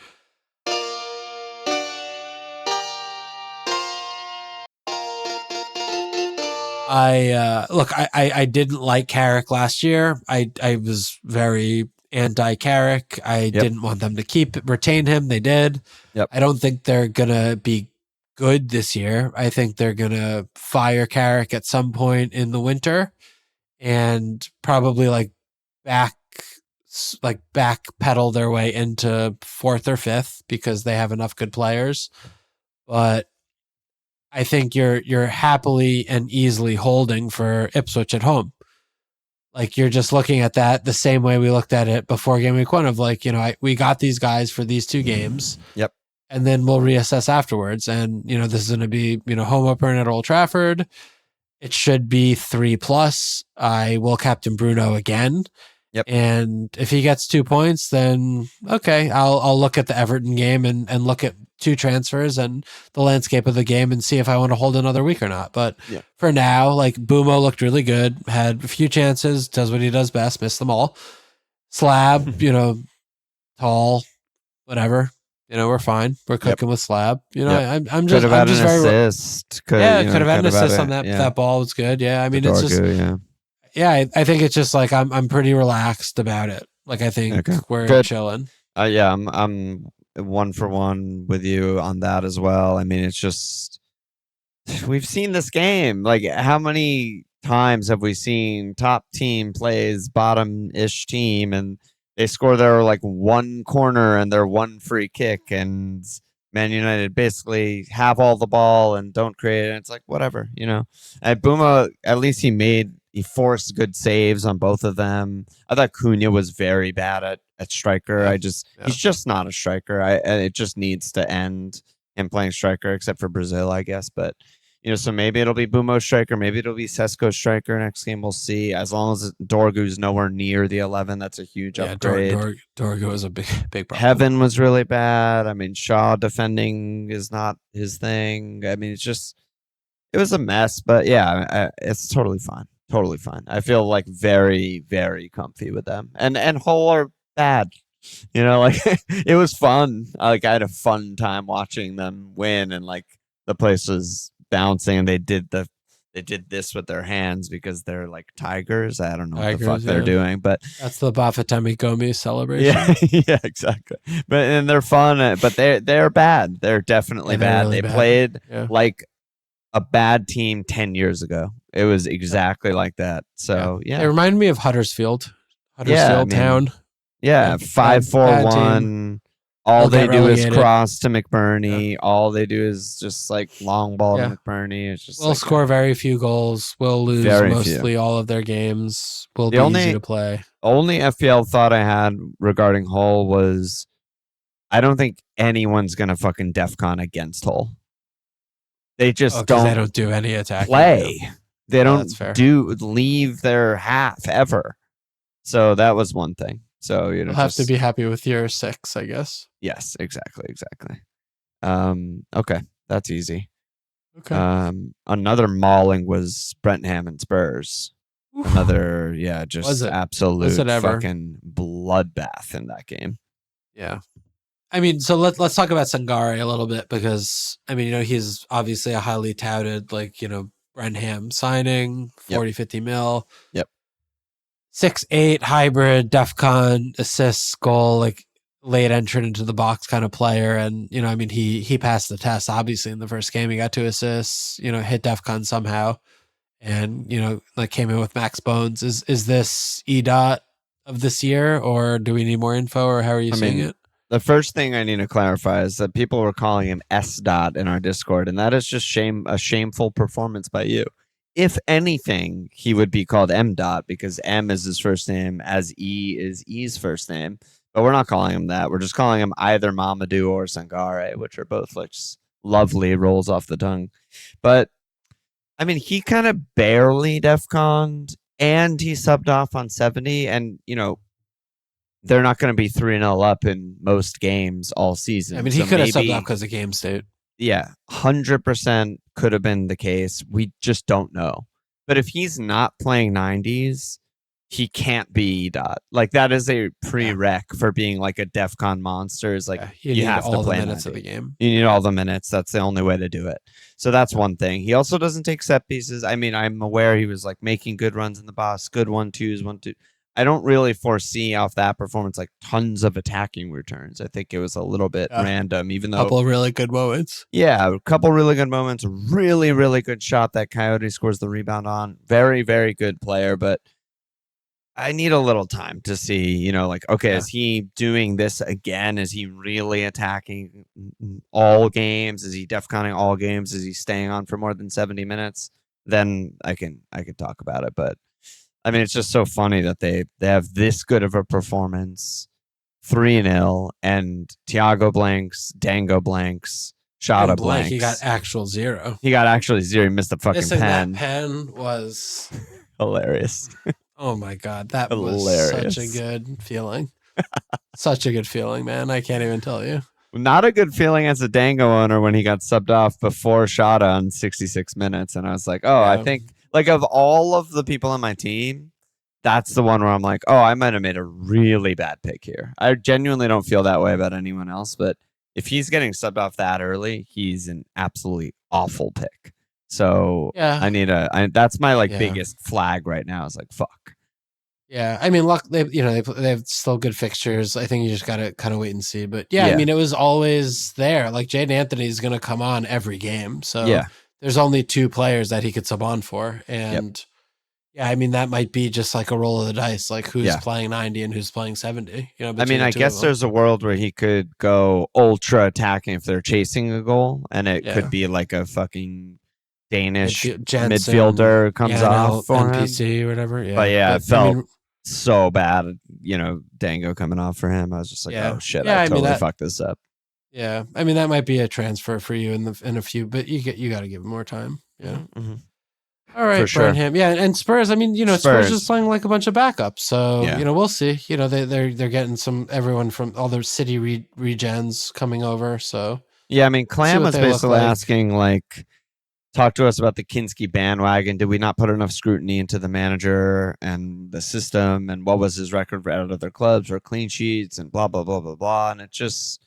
I didn't like Carrick last year. I was very anti-Carrick. I didn't want them to retain him. They did. Yep. I don't think they're gonna be good this year. I think they're gonna fire Carrick at some point in the winter, and probably backpedal their way into 4th or 5th because they have enough good players. But I think you're happily and easily holding for Ipswich at home. Like, you're just looking at that the same way we looked at it before game week 1 of we got these guys for these 2 games. Yep. And then we'll reassess afterwards. And, this is going to be, home opener at Old Trafford. It should be 3+. I will captain Bruno again. Yep. And if he gets 2 points, then okay, I'll look at the Everton game and look at 2 transfers and the landscape of the game and see if I want to hold another week or not. But for now, Bumo looked really good, had a few chances, does what he does best, missed them all. Slab, tall, whatever. We're fine. We're cooking with Slab. I'm just could have had an very assist. Could have had an assist on that. That ball was good. Yeah, I mean, it's just I think it's just I'm pretty relaxed about it. I think we're chilling. I'm 1 for 1 with you on that as well. I mean, it's just, we've seen this game. How many times have we seen top team plays bottom-ish team and they score their 1 corner and their 1 free kick, and Man United basically have all the ball and don't create it. And it's whatever, At Buma, at least he forced good saves on both of them. I thought Cunha was very bad at striker. He's just not a striker. It just needs to end him playing striker, except for Brazil, I guess. But so maybe it'll be Bumo striker, maybe it'll be Sesko striker next game. We'll see. As long as Dorgu's nowhere near the 11, that's a huge upgrade. Dorgu is a big problem. Heaven was really bad. I mean, Shaw defending is not his thing. I mean, it was a mess. But yeah, it's totally fine. Totally fine. I feel very, very comfy with them. And Hull are bad. It was fun. I had a fun time watching them win, and the place was bouncing, and they did this with their hands because they're tigers. I don't know what the fuck they're doing, but that's the Bafetemi Gomi celebration. Yeah, exactly. And they're fun, but they're bad. They're definitely bad. Really they played like a bad team 10 years ago. It was exactly like that. So yeah. It reminded me of Huddersfield Town. Yeah, 5-4-1. All they do is cross to McBurney. All they do is just long ball to McBurney. It's just we'll score very few goals. We'll lose mostly all of their games. We'll be easy to play. Only FPL thought I had regarding Hull was, I don't think anyone's gonna fucking DEFCON against Hull. They just don't. They don't do any attack play. They don't leave their half ever. So that was one thing. So you'll have to be happy with your 6, I guess. Yes, exactly. Okay, that's easy. Okay. Another mauling was Brentham and Spurs. Oof. Another, just absolute fucking bloodbath in that game. Yeah. I mean, so let's talk about Sangaré a little bit, because I mean, he's obviously a highly touted, Brentham signing, 40-50 mil. Yep. 6'8", hybrid, DEFCON, assists, goal, late entrant into the box kind of player. And, I mean, he passed the test, obviously, in the first game. He got 2 assists, hit DEFCON somehow. And, came in with max bones. Is this E-Dot of this year, or do we need more info, or how are you seeing it? The first thing I need to clarify is that people were calling him S-Dot in our Discord, and that is just a shameful performance by you. If anything, he would be called M. because M is his first name, as E is E's first name. But we're not calling him that. We're just calling him either Mamadou or Sangaré, which are both lovely, rolls off the tongue. But, I mean, he kind of barely DEFCON'd, and he subbed off on 70. And, they're not going to be 3-0 up in most games all season. I mean, he could have subbed off because of game state. Yeah, 100% could have been the case. We just don't know. But if he's not playing 90s, he can't be dot. Like that is a prereq for being like a DEFCON monster. Is like you you need have all to play the minutes 90. of the game. You need all the minutes. That's the only way to do it. So that's one thing. He also doesn't take set pieces. I mean, I'm aware he was like making good runs in the box, good 1-2s, 1-2. I don't really foresee off that performance like tons of attacking returns. I think it was a little bit random, even though a couple of really good moments. Yeah, a couple really good moments. Really, really good shot that Coyote scores the rebound on. Very, very good player, but I need a little time to see, like, okay, is he doing this again? Is he really attacking all games? Is he DEFCONing all games? Is he staying on for more than 70 minutes? Then I can talk about it. But I mean, it's just so funny that they have this good of a performance, 3-0, and Thiago blanks, Dango blanks, Shada blanks. He got actual 0. He got actually 0. He missed the fucking Missing pen. That pen was hilarious. Oh my god, that was such a good feeling. Such a good feeling, man. I can't even tell you. Not a good feeling as a Dango owner when he got subbed off before Shada on 66 minutes. And I was like, I think, like, of all of the people on my team, that's the one where I'm like, I might have made a really bad pick here. I genuinely don't feel that way about anyone else. But if he's getting subbed off that early, he's an absolutely awful pick. So I need that's my biggest flag right now is like, fuck. Yeah. I mean, luck, they have still good fixtures. I think you just got to kind of wait and see. But I mean, it was always there. Like Jaden Anthony is going to come on every game. So there's only 2 players that he could sub on for. And I mean, that might be just like a roll of the dice, like who's playing 90 and who's playing 70. I mean, I guess there's a world where he could go ultra attacking if they're chasing a goal, and it could be like a fucking Danish midfielder comes off for NPC him. Or whatever. Yeah. But it felt so bad, Dango coming off for him. I was just like, oh shit, I totally fucked this up. Yeah. I mean, that might be a transfer for you in a few, but you got to give him more time. Yeah. Mm-hmm. All right, Burnham. Yeah, and Spurs. I mean, Spurs is playing like a bunch of backups, so we'll see. They're getting everyone from all their city regens coming over. So I mean, Clam was basically asking like, talk to us about the Kinski bandwagon. Did we not put enough scrutiny into the manager and the system, and what was his record for out of their clubs or clean sheets and blah blah blah blah blah? And it just,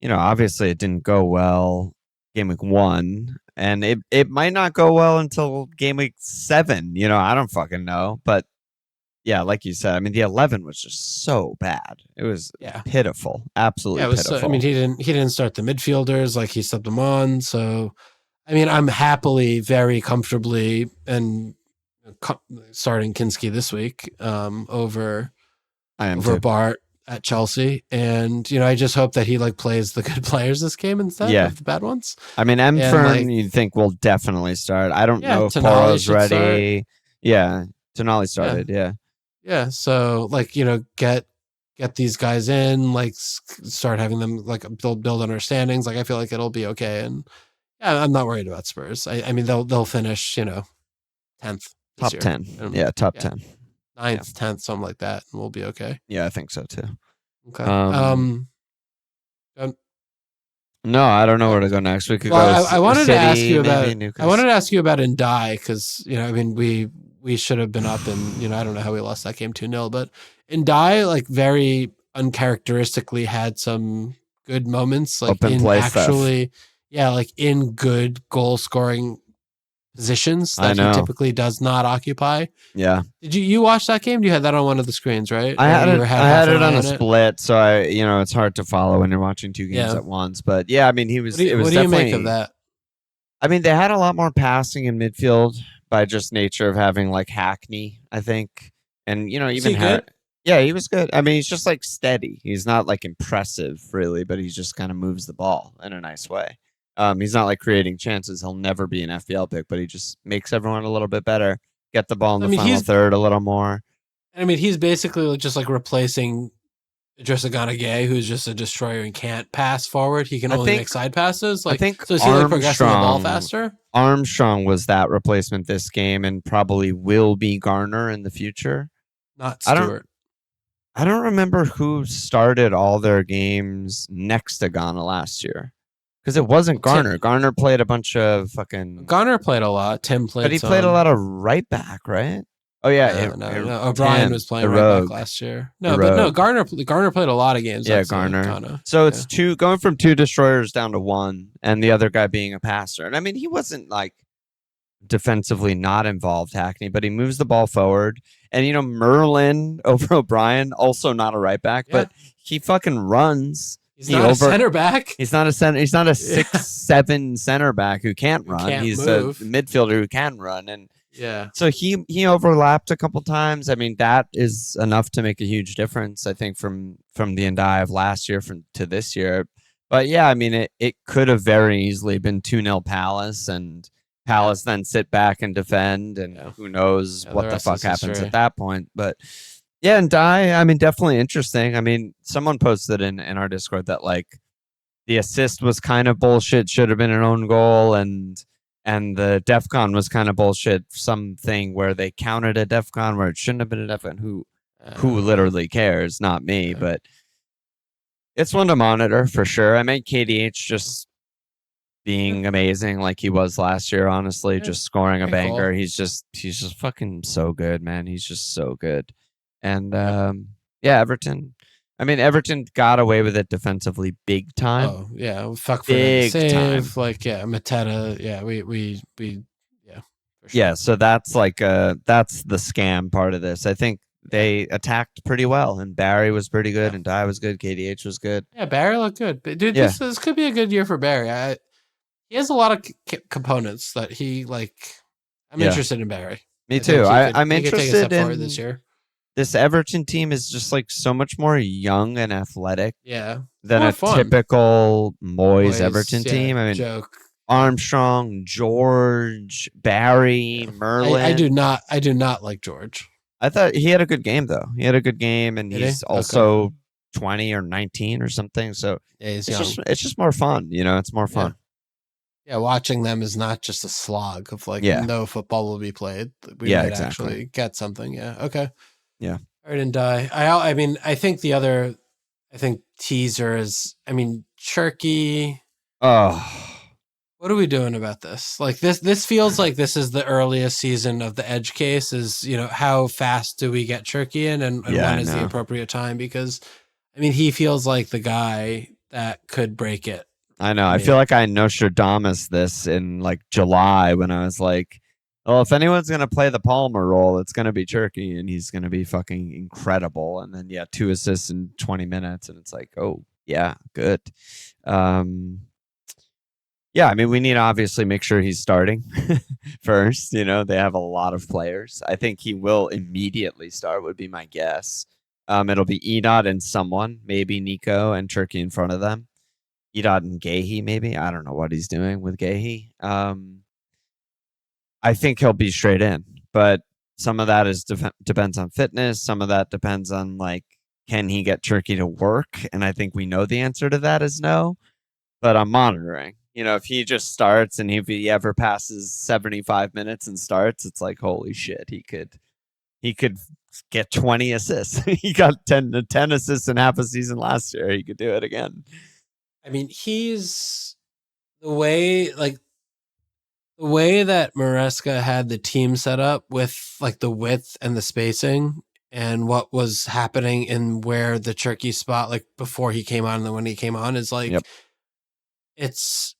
obviously it didn't go well. Game week 1. And it might not go well until game week 7. I don't fucking know. But like you said, I mean, the 11 was just so bad. It was pitiful, absolutely pitiful. So, I mean, he didn't start the midfielders, like he subbed them on. So, I mean, I'm happily, very comfortably, and starting Kinski this week over Bart at Chelsea, and I just hope that he plays the good players this game instead of the bad ones. I mean, Fern, you think will definitely start. I don't know if Poro's ready. Tonali started. Yeah. So get these guys in, start having them build understandings. I feel like it'll be okay, and I'm not worried about Spurs. I mean, they'll finish 10th, top 10. Top 10. 9th, 10th, something like that, and we'll be okay. Yeah, I think so too. Okay. No, I don't know where to go next. We could go. I wanted to ask you about. Newcastle. I wanted to ask you about Ndiaye because I mean we should have been up, and I don't know how we lost that game 2-0, but Ndiaye very uncharacteristically had some good moments, open play actually, stuff. In good goal scoring positions that he typically does not occupy. Yeah. Did you watch that game? You had that on one of the screens, right? I had it on a split, so it's hard to follow when you're watching 2 games at once. But I mean, he was. What do you make of that? I mean, they had a lot more passing in midfield by just nature of having Hackney, I think, and even good? Yeah, he was good. I mean, he's just steady. He's not impressive really, but he just kind of moves the ball in a nice way. He's not creating chances. He'll never be an FPL pick, but he just makes everyone a little bit better. Get the ball in the final third a little more. I mean, he's basically just replacing Idrissa Gana Gueye, who's just a destroyer and can't pass forward. He can only make side passes. I think so. Is he progressing the ball faster? Armstrong was that replacement this game, and probably will be Garner in the future. Not Stewart. I don't remember who started all their games next to Ghana last year. Because it wasn't Garner. Garner played a bunch of fucking. Garner played a lot. Tim played, but he played a lot of right back, right? Oh yeah, no. O'Brien was playing right back last year. No, but no, Garner played a lot of games. Yeah, Garner. So it's going from 2 destroyers down to 1, and the other guy being a passer. And I mean, he wasn't like defensively not involved, Hackney, but he moves the ball forward. And Merlin over O'Brien, also not a right back, but he fucking runs. He's not a center back. He's not a center. He's not a 6'7" center back who can't run. He's move. A midfielder who can run. And so he overlapped a couple times. I mean, that is enough to make a huge difference, I think, from the Ndiaye of last year to this year. But yeah, I mean, it could have very easily been 2-0 Palace, and Palace then sit back and defend, and who knows what the fuck happens at that point. But yeah, Ndiaye, I mean, definitely interesting. I mean, someone posted in our Discord that like the assist was kind of bullshit, should have been an own goal, and the DEFCON was kind of bullshit. Something where they counted a DEFCON where it shouldn't have been a DEFCON. Who literally cares? Not me, but it's one to monitor for sure. I mean, KDH just being amazing like he was last year, honestly, just scoring a banger. Cool. He's just fucking so good, man. He's just so good. And Everton. I mean, Everton got away with it defensively big time. Oh yeah, fuck for big save. Time. Like Mateta. Yeah, we yeah. For sure. Yeah, so that's like that's the scam part of this. I think they attacked pretty well, and Barry was pretty good, and Ndiaye was good, KDH was good. Yeah, Barry looked good, but dude, this could be a good year for Barry. He has a lot of components that he like. I'm interested in Barry. Me too. I'm interested take a step forward this year. This Everton team is just like so much more young and athletic than a fun. Typical Moyes Everton team. I mean, Armstrong, George, Barry, Merlin. I do not like George. I thought he had a good game though. He had a good game, and he's also 20 or 19 or something. So it's just more fun. It's more fun. Yeah, watching them is not just a slog of like no football will be played. We might actually get something. Yeah. Okay. Yeah. All right, Ndiaye. I mean, I think the other, teaser is, Cherki. Oh. What are we doing about this? Like this feels like this is the earliest season of the edge case. Is how fast do we get Cherki in, and when is the appropriate time? Because he feels like the guy that could break it. I know. I feel like I Nostradamus this in like July when I was like, well, if anyone's going to play the Palmer role, it's going to be Cherki, and he's going to be fucking incredible. And then, 2 assists in 20 minutes. And it's like, oh, yeah, good. Yeah, I mean, we need to obviously make sure he's starting first. They have a lot of players. I think he will immediately start, would be my guess. It'll be Edot and someone, maybe Nico and Cherki in front of them. Edot and Gahey, maybe. I don't know what he's doing with Gahey. I think he'll be straight in, but some of that depends on fitness. Some of that depends on like, can he get Cherki to work? And I think we know the answer to that is no, but I'm monitoring. If he just starts and if he ever passes 75 minutes and starts, it's like, holy shit, he could get 20 assists. He got 10 assists in half a season last year. He could do it again. He's the way that Maresca had the team set up with like the width and the spacing and what was happening in where the Cherki spot, like before he came on and then when he came on, is like, it's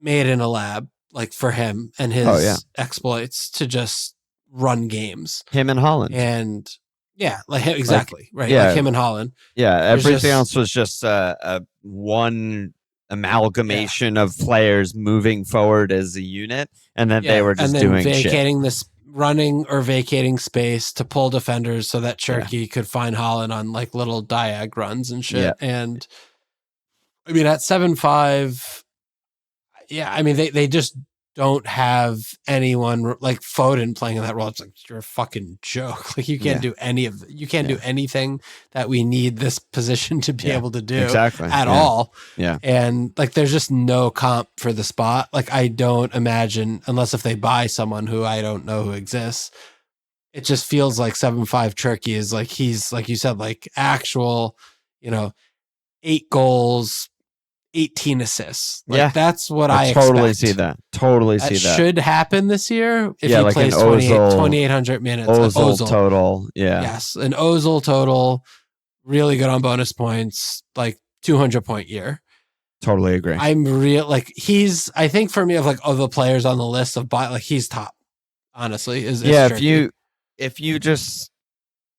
made in a lab, like for him and his exploits to just run games. Him and Haaland. And exactly. Right. Yeah. Like him and Haaland. Yeah. Everything else was just a one amalgamation of players moving forward as a unit, and then they were just doing vacating this running or vacating space to pull defenders so that Cherki could find Haaland on like little diag runs and shit. And at 7.5, they just don't have anyone like Foden playing in that role. It's like, you're a fucking joke. Like you can't do do anything that we need this position to be able to do at all. Yeah. And like, there's just no comp for the spot. Like I don't imagine, unless if they buy someone who I don't know who exists, it just feels like 7.5 Cherki is like, he's like you said, like actual, 8 goals, 18 assists. Like, Yeah. that's what I I totally expect. see that. Totally That see that. should happen this year if Yeah, he like plays an Ozil- 2,800 minutes. Ozil total. Yeah. Yes, an Ozil total. Really good on bonus points. Like 200-point year. Totally agree. I'm he's, I think for me, of like the players on the list of like he's top, honestly. Is Cherki. if you just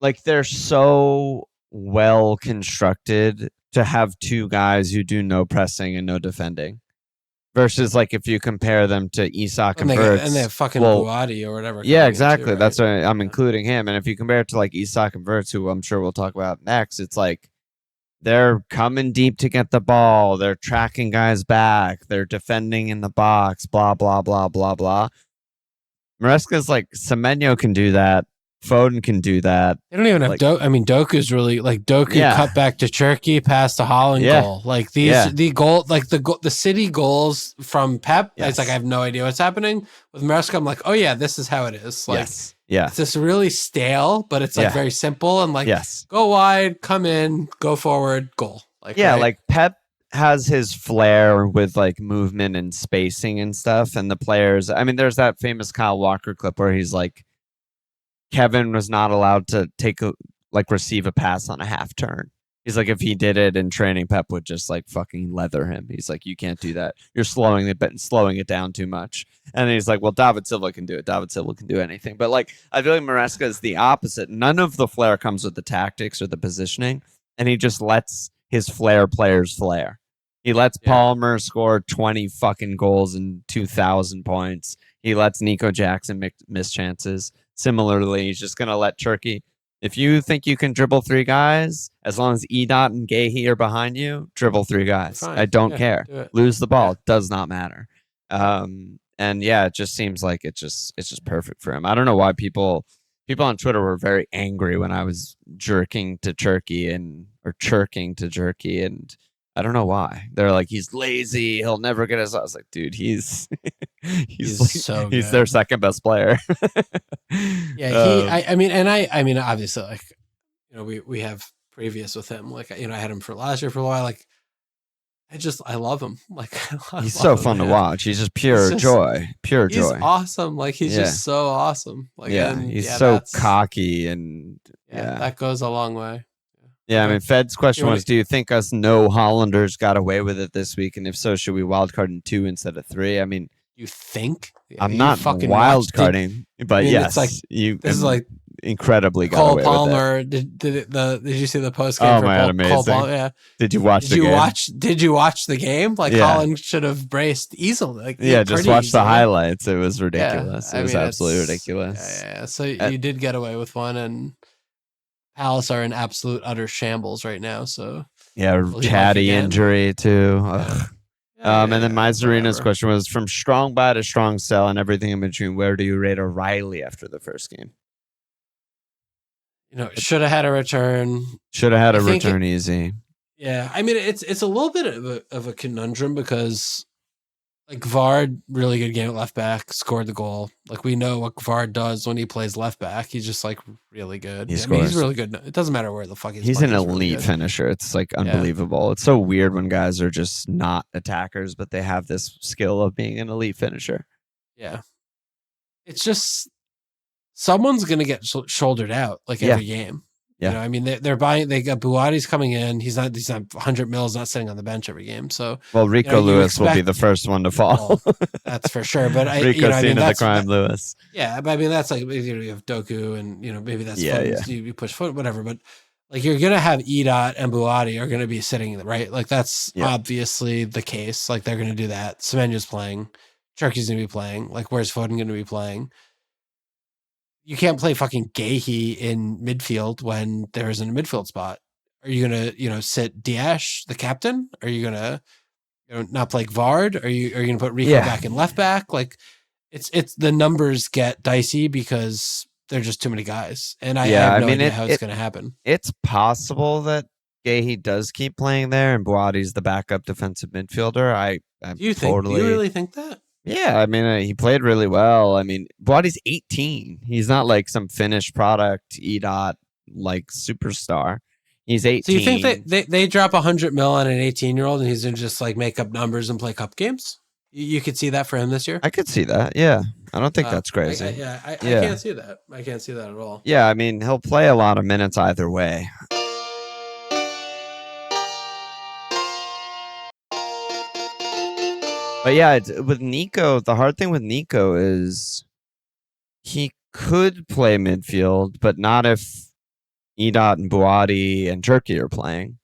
like, they're so well constructed to have two guys who do no pressing and no defending, versus like if you compare them to Isak and Wirtz, and they have fucking Buati or whatever. Yeah, exactly. Too, right? That's why I'm including him. And if you compare it to like Isak and Wirtz, who I'm sure we'll talk about next, it's like they're coming deep to get the ball. They're tracking guys back. They're defending in the box. Blah blah blah blah blah. Maresca's like, Semenyo can do that. Foden can do that. They don't even have Doku. I mean, Doku's really like Doku cut back to Cherki, pass to Haaland goal. Like the goal, like the City goals from Pep. Yes. It's like I have no idea what's happening with Maresca. I'm like, oh yeah, this is how it is. Like, it's just really stale, but it's like very simple and like go wide, come in, go forward, goal. Like like Pep has his flair with like movement and spacing and stuff, and the players. I mean, there's that famous Kyle Walker clip where he's like, Kevin was not allowed to receive a pass on a half turn. He's like, if he did it in training, Pep would just like fucking leather him. He's like, you can't do that. You're slowing it down too much. And he's like, well, David Silva can do it. David Silva can do anything. But like, I feel like Maresca is the opposite. None of the flair comes with the tactics or the positioning, and he just lets his flair players flare. He lets Palmer score 20 fucking goals and 2,000 points. He lets Nico Jackson miss chances. Similarly, he's just going to let Cherki. If you think you can dribble three guys, as long as Edot and Gahey are behind you, dribble three guys. Fine. I don't care. Do Lose the ball. It does not matter. And it just seems like it's just perfect for him. I don't know why people on Twitter were very angry when I was chirking to Cherki, and I don't know why. They're like, he's lazy. He'll never get his. I was like, dude, he's so he's their second best player. I mean, obviously, like, you know, we have previous with him. Like, you know, I had him for last year for a while. Like, I love him. Like, he's so fun to watch. He's just pure joy. He's awesome. Like, he's just so awesome. Like, he's so cocky, and that goes a long way. Yeah, I mean, Fed's question was, do you think us no Hollanders got away with it this week? And if so, should we wildcard in 2 instead of 3? I mean, you think? I'm not wildcarding, but yes, it's like, this is like incredibly Cole got away Palmer. with it. Did you see the post game? Oh my god, amazing! Cole Palmer? Yeah. Did you watch the game? Did you watch the game? Like, Haaland should have braced easily. Like, just watch the highlights. It was ridiculous. It was absolutely ridiculous. Yeah. So you did get away with one, and Palace are in absolute utter shambles right now. So Chatty injury too. And then Miserina's question was, from strong buy to strong sell and everything in between, where do you rate O'Reilly after the first game? You know, should have had a return. Should have had a return easy. Yeah, I mean, it's a little bit of a conundrum because, like, Vard, really good game at left back, scored the goal. Like, we know what Vard does when he plays left back. He's just like really good. He's really good. It doesn't matter where the fuck he's an elite finisher. It's like unbelievable. It's so weird when guys are just not attackers, but they have this skill of being an elite finisher. Yeah, it's just someone's gonna get shouldered out like every game. Yeah, you know, I mean, they're buying. They got Buati's coming in. He's not 100 mils, not sitting on the bench every game. So, Rico Lewis will be the first one to fall. Well, that's for sure. But the crime, Lewis. Yeah, but I mean, that's like, you have Doku, and maybe that's you push foot, whatever. But like, you're gonna have Edot and Buati are gonna be sitting right. Like, that's obviously the case. Like, they're gonna do that. Semenyo's playing. Cherki's gonna be playing. Like, where's Foden gonna be playing? You can't play fucking Gahey in midfield when there isn't a midfield spot. Are you gonna, sit Diash, the captain? Are you gonna, not play Vard? Are you gonna put Rico back in left back? Like, it's the numbers get dicey because there's just too many guys, and I have no idea how it's gonna happen. It's possible that Gahey does keep playing there, and Buati's the backup defensive midfielder. Do you really think that? Yeah, I mean, he played really well. I mean, Buati's 18. He's not like some finished product, EDOT, like superstar. He's 18. So you think they drop 100 mil on an 18-year-old and he's gonna just like make up numbers and play cup games? You could see that for him this year. I could see that. Yeah, I don't think that's crazy. I can't see that. I can't see that at all. Yeah, I mean, he'll play a lot of minutes either way. But yeah, with Nico, the hard thing with Nico is he could play midfield, but not if Edot and Buati and Cherki are playing.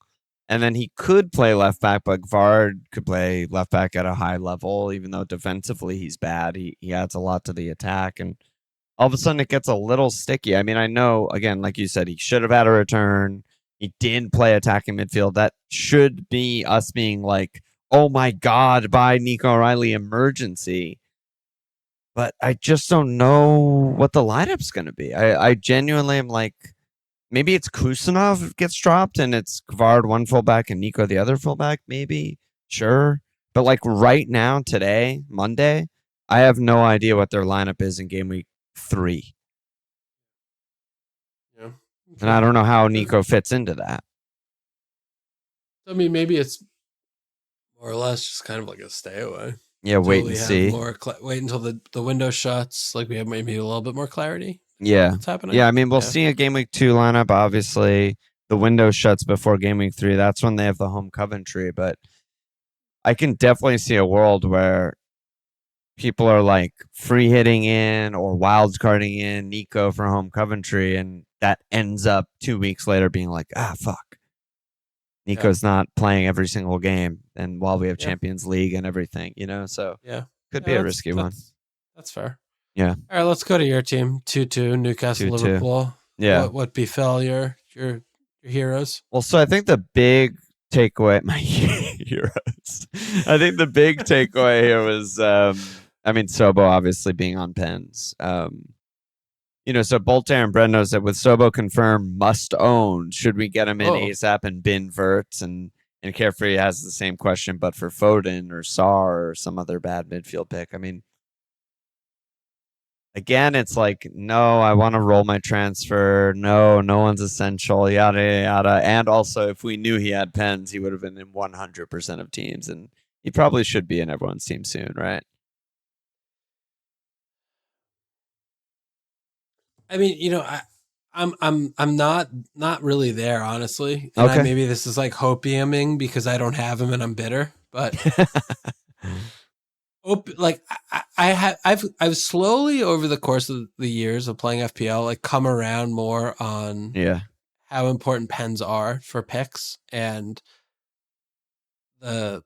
And then he could play left back, but Vard could play left back at a high level, even though defensively he's bad. He adds a lot to the attack, and all of a sudden it gets a little sticky. I mean, I know, again, like you said, he should have had a return. He did play attacking midfield. That should be us being like, oh my God, buy Nico O'Reilly emergency. But I just don't know what the lineup's going to be. I genuinely am like, maybe it's Kusanov gets dropped and it's Kvard one fullback and Nico the other fullback, maybe. Sure. But like right now, today, Monday, I have no idea what their lineup is in game week 3. Yeah. Okay. And I don't know how Nico fits into that. I mean, maybe it's more or less just kind of like a stay away. Yeah, wait and see. Wait until the window shuts. Like we have maybe a little bit more clarity. Yeah. What's happening? Yeah, I mean, we'll see a game week 2 lineup. Obviously, the window shuts before game week 3. That's when they have the home Coventry. But I can definitely see a world where people are like free hitting in or wild carding in Nico for home Coventry, and that ends up 2 weeks later being like, fuck. Nico's not playing every single game, and while we have Champions League and everything, so could be a risky one. That's fair. Yeah. All right, let's go to your team. 2-2, Newcastle, 2-2. Liverpool. Yeah. What befell your heroes? Well, so I think the big takeaway, my heroes. I think the big takeaway here was, Szobo obviously being on pens. So Bolter and Brent knows that with Szobo confirmed, must own. Should we get him in ASAP and bin Wirtz? And Carefree has the same question, but for Foden or Sarr or some other bad midfield pick. I mean, again, it's like, no, I want to roll my transfer. No one's essential, yada, yada. And also, if we knew he had pens, he would have been in 100% of teams. And he probably should be in everyone's team soon, right? I mean, I'm not really there, honestly. And maybe this is like hopiuming because I don't have him and I'm bitter, but I've slowly over the course of the years of playing FPL like come around more on how important pens are for picks and the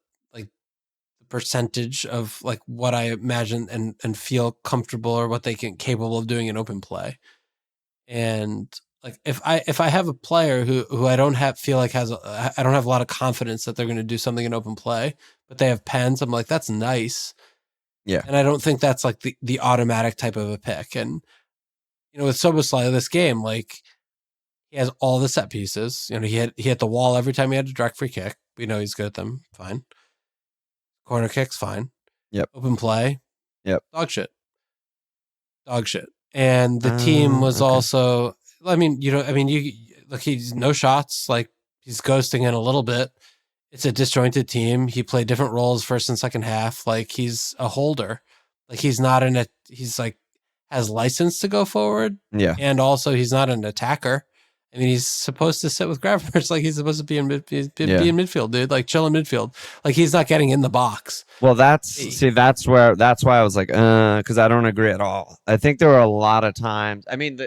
percentage of like what I imagine and feel comfortable or what they can capable of doing in open play. And like if I have a player who I don't have I don't have a lot of confidence that they're going to do something in open play, but they have pens, I'm like, that's nice. Yeah. And I don't think that's like the automatic type of a pick. And with Szoboszlai this game, like he has all the set pieces. He hit the wall every time he had a direct free kick. We know he's good at them. Fine. Corner kicks, fine. Yep. Open play. Yep. Dog shit. And the team was also, he's no shots. Like he's ghosting in a little bit. It's a disjointed team. He played different roles first and second half. Like he's a holder. Like he's not he's like has license to go forward. Yeah. And also he's not an attacker. I mean, he's supposed to sit with grabbers. Like he's supposed to be in midfield, dude. Like chill in midfield. Like he's not getting in the box. Well, that's why I was like, because I don't agree at all. I think there were a lot of times. I mean,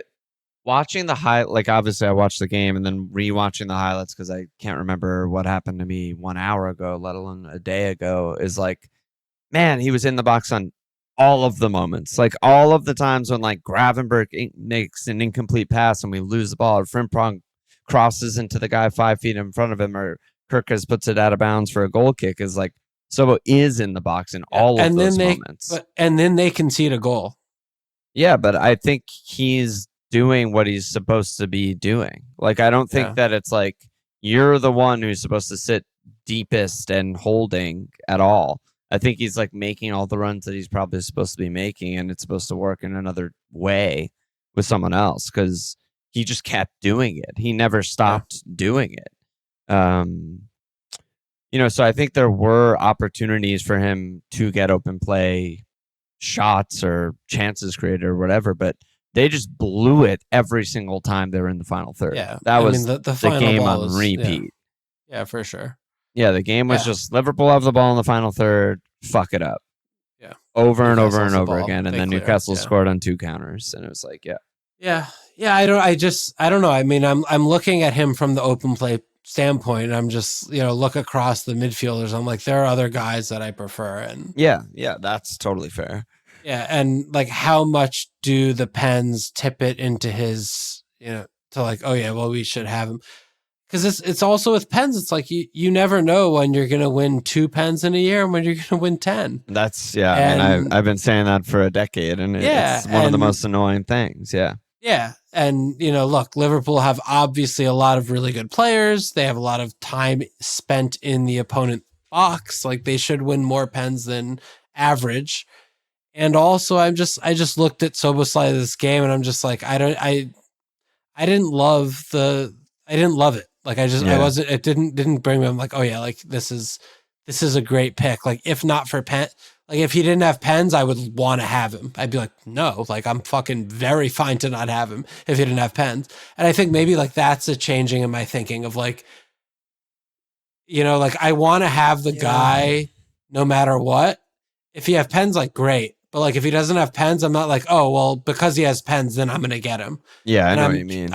watching obviously I watched the game and then rewatching the highlights because I can't remember what happened to me 1 hour ago, let alone a day ago. Is like, man, he was in the box on all of the moments, like all of the times when like Gravenberg makes an incomplete pass and we lose the ball, or Frimpong crosses into the guy 5 feet in front of him, or Kirkus puts it out of bounds for a goal kick. Is like Szobo is in the box in all of those moments. And then they concede a goal. Yeah, but I think he's doing what he's supposed to be doing. Like I don't think that it's like you're the one who's supposed to sit deepest and holding at all. I think he's like making all the runs that he's probably supposed to be making, and it's supposed to work in another way with someone else. Because he just kept doing it. He never stopped doing it. So I think there were opportunities for him to get open play shots or chances created or whatever, but they just blew it every single time they were in the final third. Yeah, that was the final game ball on repeat. Yeah, for sure. Yeah, the game was just Liverpool have the ball in the final third, fuck it up. Yeah. Over and over and over again. And then Newcastle scored on 2 counters. And it was like, Yeah. I don't know. I mean, I'm looking at him from the open play standpoint. And I'm just, look across the midfielders. I'm like, there are other guys that I prefer. And yeah, that's totally fair. Yeah. And like, how much do the Pens tip it into his, to like, oh yeah, well, we should have him. Because it's also with Pens, it's like you never know when you're going to win 2 Pens in a year and when you're going to win 10. That's, and I've been saying that for a decade, and it's one of the most annoying things, Yeah, and, look, Liverpool have obviously a lot of really good players. They have a lot of time spent in the opponent box. Like, they should win more Pens than average. And also, I just looked at Szobo this game, and I'm just like, I didn't love it. Like it didn't bring me. I'm like, oh yeah, like this is a great pick. Like if not for if he didn't have Pens, I would want to have him. I'd be like, no, like I'm fucking very fine to not have him if he didn't have Pens. And I think maybe like that's a changing in my thinking of like, like I want to have the guy no matter what. If he have Pens, like great. But like if he doesn't have Pens, I'm not like, oh well, because he has Pens, then I'm gonna get him. Yeah, I know what you mean.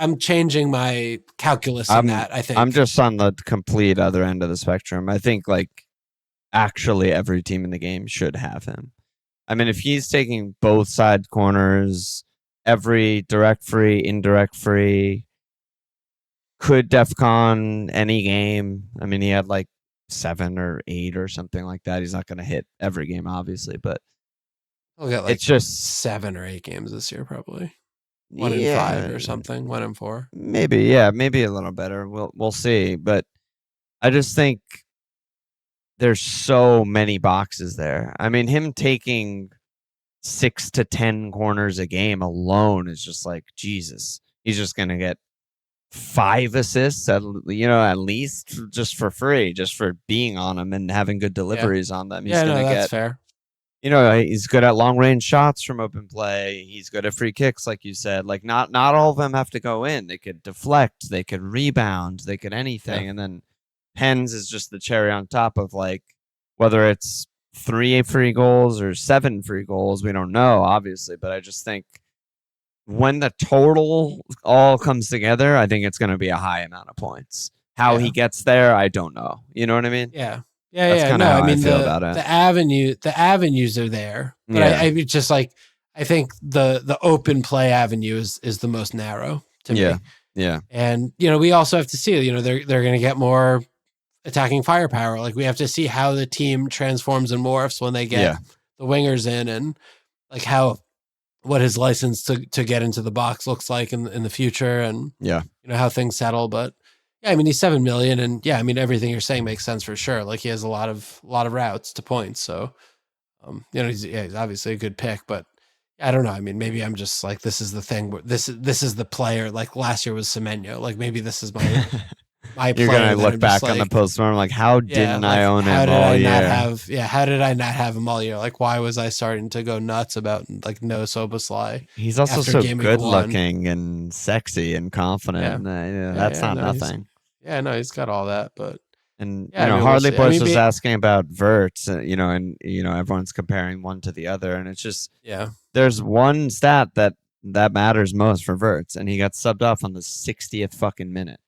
I'm changing my calculus on that, I think. I'm just on the complete other end of the spectrum. I think, like, actually every team in the game should have him. I mean, if he's taking both side corners, every direct free, indirect free, could DEFCON any game. I mean, he had, like, 7 or 8 or something like that. He's not going to hit every game, obviously, but he'll get, like, it's just 7 or 8 games this year, probably. 1 in 5 or something. 1 in 4. Maybe a little better. We'll see. But I just think there's so many boxes there. I mean, him taking 6 to 10 corners a game alone is just like Jesus. He's just gonna get 5 assists at least just for free, just for being on them and having good deliveries on them. He's gonna that's fair. He's good at long range shots from open play. He's good at free kicks, like you said. Like not all of them have to go in. They could deflect, they could rebound, they could anything. And then Pens is just the cherry on top of like whether it's 3 free goals or 7 free goals. We don't know, obviously, but I just think when the total all comes together, I think it's going to be a high amount of points. How he gets there, I don't know. You know what I mean? Yeah. That's yeah. No, I mean, the avenues are there, but I just like, I think the open play avenue is the most narrow to me. Yeah. And, we also have to see, they're going to get more attacking firepower. Like we have to see how the team transforms and morphs when they get the wingers in, and like what his license to get into the box looks like in the future, and how things settle. But yeah, I mean, he's 7 million, and I mean, everything you're saying makes sense for sure. Like he has a lot of routes to points. So, he's obviously a good pick, but I don't know. I mean, maybe I'm just like, this is the thing. This is the player. Like last year was Semenyo. Like maybe this is my You're gonna look back on the postmortem like, how didn't I own him all year? How did I not have him all year? Like, why was I starting to go nuts about like no Szoboszlai? He's also so good looking and sexy and confident. That's not nothing. Yeah, no, he's got all that, but Harley Bush was asking about Wirtz, and everyone's comparing one to the other, and it's just there's one stat that matters most for Wirtz, and he got subbed off on the 60th fucking minute.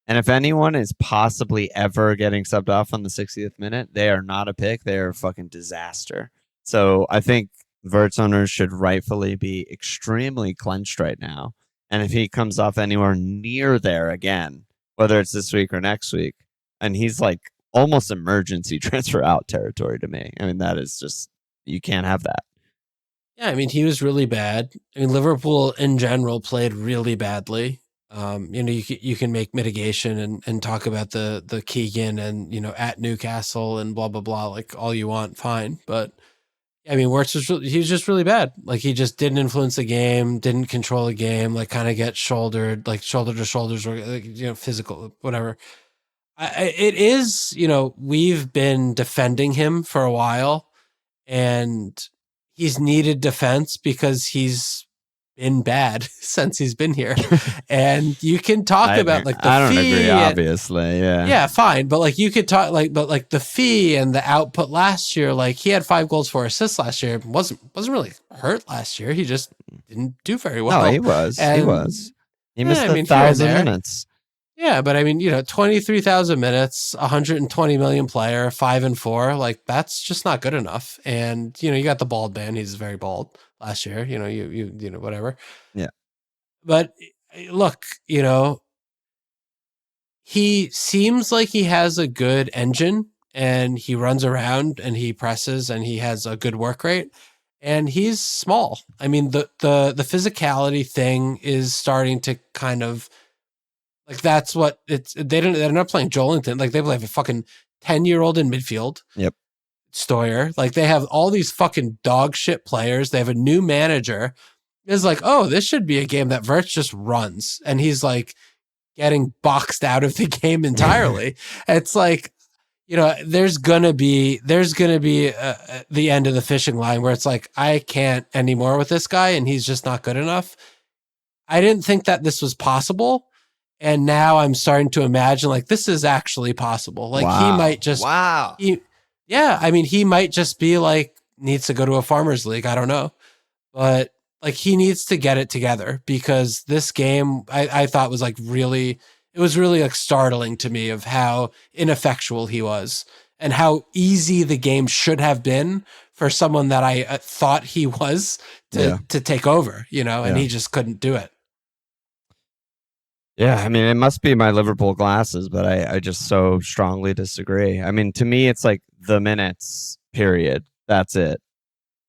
And if anyone is possibly ever getting subbed off on the 60th minute, they are not a pick. They are a fucking disaster. So I think Wirtz owners should rightfully be extremely clenched right now. And if he comes off anywhere near there again, whether it's this week or next week, and he's like almost emergency transfer out territory to me. I mean, that is just, you can't have that. Yeah, I mean, he was really bad. I mean, Liverpool in general played really badly. You can make mitigation and talk about the Keegan and, at Newcastle and blah, blah, blah, like all you want. Fine. But I mean, Wirtz he was just really bad. Like he just didn't influence the game, didn't control the game, like kind of get shouldered, like shoulder to shoulders, or like, physical, whatever. It is, we've been defending him for a while, and he's needed defense because he's been bad since he's been here. And you can talk about like the I don't fee agree, obviously. Yeah, fine, but like you could talk but the fee and the output last year, like he had 5 goals, 4 assists last year. wasn't really hurt last year. He just didn't do very well. No, he was. He missed 1,000 minutes. Yeah, but I mean, 23,000 minutes, 120 million player, 5 and 4, like that's just not good enough. And you got the bald man; he's very bald last year. You whatever. Yeah. But look, he seems like he has a good engine, and he runs around and he presses and he has a good work rate. And he's small. I mean, the physicality thing is starting to kind of. Like that's what they're not playing Joelinton. Like they play a fucking 10-year-old in midfield. Yep. Stoyer. Like they have all these fucking dog shit players. They have a new manager. It's like, oh, this should be a game that Wirtz just runs. And he's like getting boxed out of the game entirely. It's like, there's gonna be the end of the fishing line where it's like, I can't anymore with this guy and he's just not good enough. I didn't think that this was possible. And now I'm starting to imagine like this is actually possible. Like he might just he might just be like needs to go to a farmers league. I don't know, but like he needs to get it together because this game I thought was like it was really like startling to me of how ineffectual he was and how easy the game should have been for someone that I thought he was to take over. And he just couldn't do it. Yeah, I mean, it must be my Liverpool glasses, but I just so strongly disagree. I mean, to me, it's like the minutes, period. That's it.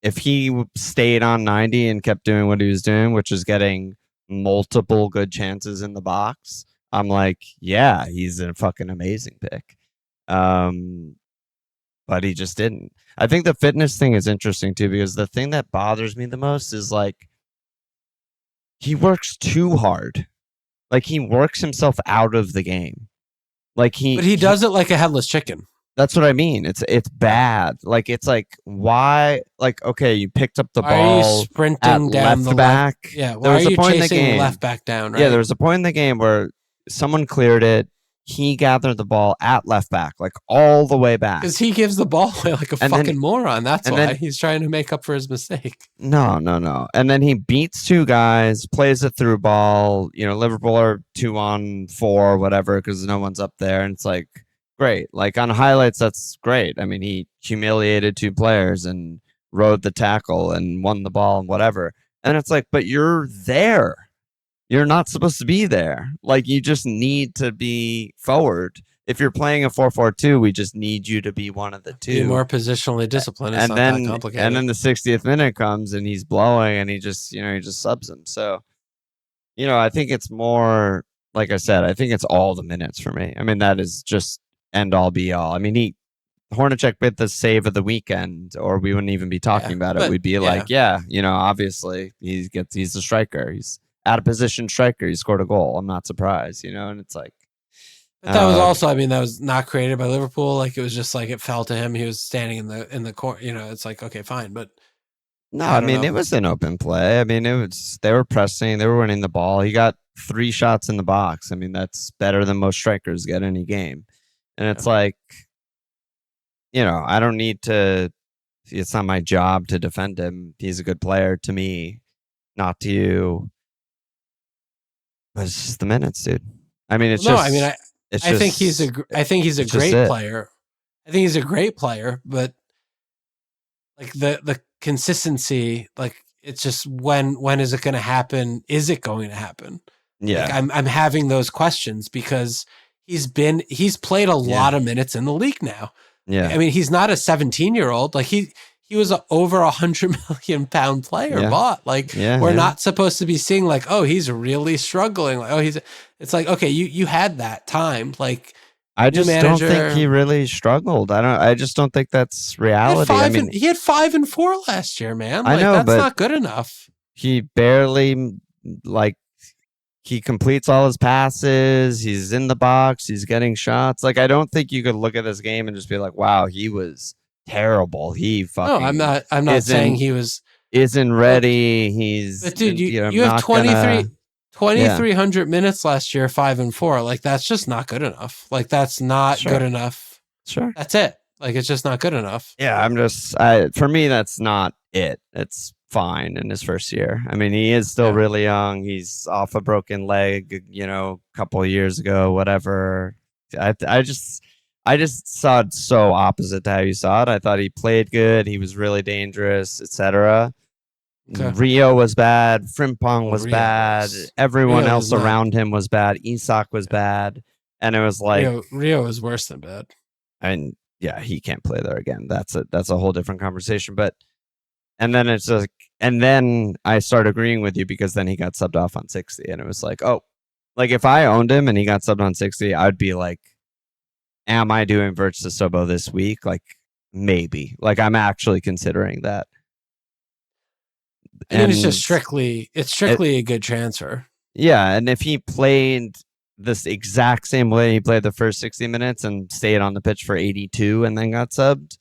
If he stayed on 90 and kept doing what he was doing, which is getting multiple good chances in the box, I'm like, yeah, he's a fucking amazing pick. But he just didn't. I think the fitness thing is interesting, too, because the thing that bothers me the most is like, he works too hard. Like he works himself out of the game. But he does it like a headless chicken. That's what I mean. It's bad. Like it's like why? Like okay, you picked up the ball. Are you sprinting down left back? Yeah. Why are you chasing left back down? Right? Yeah, there was a point in the game where someone cleared it. He gathered the ball at left back, like all the way back. Because he gives the ball away like a fucking moron. That's why he's trying to make up for his mistake. No. And then he beats 2 guys, plays a through ball. Liverpool are 2-on-4, whatever, because no one's up there. And it's like, great. Like on highlights, that's great. I mean, he humiliated 2 players and rode the tackle and won the ball and whatever. And it's like, but you're there. You're not supposed to be there. Like you just need to be forward. If you're playing a 4-4-2, we just need you to be one of the 2. Be more positionally disciplined. It's not that complicated. And then the 60th minute comes and he's blowing and he just subs him. So, I think it's more, like I said, I think it's all the minutes for me. I mean, that is just end all be all. I mean, Hornacek bit the save of the weekend, or we wouldn't even be talking about it. We'd be like, obviously he's a striker. He's out of position striker. He scored a goal. I'm not surprised, and it's like. But that was also, I mean, that was not created by Liverpool. Like it was just like it fell to him. He was standing in the corner. It's like okay, fine, but no, I mean it was an open play. I mean they were pressing, they were winning the ball. He got 3 shots in the box. I mean that's better than most strikers get any game, and it's like, I don't need to. It's not my job to defend him. He's a good player to me, not to you. But it's just the minutes, dude. I mean, I think he's a great player. I think he's a great player, but like the consistency, like it's just when is it going to happen? Is it going to happen? Yeah, like I'm having those questions because he's played a lot of minutes in the league now. Yeah, I mean he's not a 17-year-old. Like he was an over £100 million player bought. Like we're not supposed to be seeing like, oh, he's really struggling. Like, it's like, okay, you had that time. Like I New just don't think he really struggled. I just don't think that's reality. He had 5 and 4 last year, man. I know, that's but not good enough. he barely he completes all his passes. He's in the box. He's getting shots. Like, I don't think you could look at this game and just be like, "Wow, he was terrible." He fucking. No, I'm not saying he was. Isn't ready. He's. But dude, you have 2,300 minutes last year, 5 and 4. Like, that's just not good enough. Like, that's not good enough. Sure. That's it. Like, it's just not good enough. Yeah, for me, that's not it. It's fine in his first year. I mean, he is still really young. He's off a broken leg, a couple of years ago, whatever. I just saw it so opposite to how you saw it. I thought he played good. He was really dangerous, etc. Okay. Rio was bad. Frimpong was bad. Everyone else around him was bad. Isak was bad. And it was like Rio is worse than bad. And yeah, he can't play there again. That's a whole different conversation. But and then it's like, and then I start agreeing with you because then he got subbed off on 60, and it was like, oh, like if I owned him and he got subbed on 60, I'd be like, am I doing Wirtz to Szobo this week? Like maybe. Like I'm actually considering that. And it's just strictly a good transfer. Yeah, and if he played this exact same way he played the first 60 minutes and stayed on the pitch for 82 and then got subbed,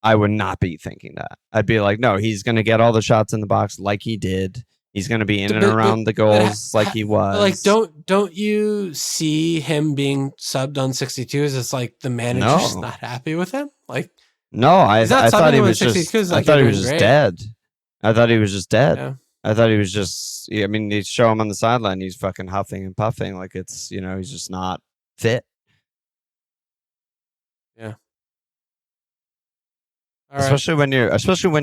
I would not be thinking that. I'd be like, no, he's going to get all the shots in the box like he did. He's going to be in and around the goals like he was. Like, don't you see him being subbed on 62 as it's like the manager's not happy with him? Like, no, I thought he was just dead. I thought he was just dead. Yeah. I thought he was just, I mean, you show him on the sideline, he's fucking huffing and puffing like it's, he's just not fit. Yeah. Especially when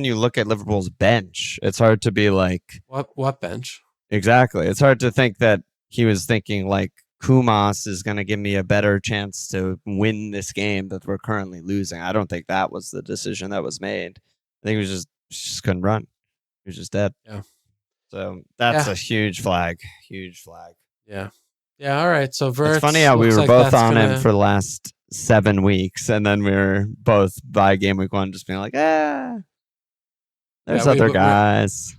you look at Liverpool's bench, it's hard to be like, what bench? Exactly. It's hard to think that he was thinking like Kumas is going to give me a better chance to win this game that we're currently losing. I don't think that was the decision that was made. I think he was just couldn't run. He was just dead. Yeah. So that's a huge flag. Huge flag. Yeah. Yeah. All right. So Wirtz, it's funny how we were both on him for the last 7 weeks, and then we were both by game week 1 just being like, there's other guys.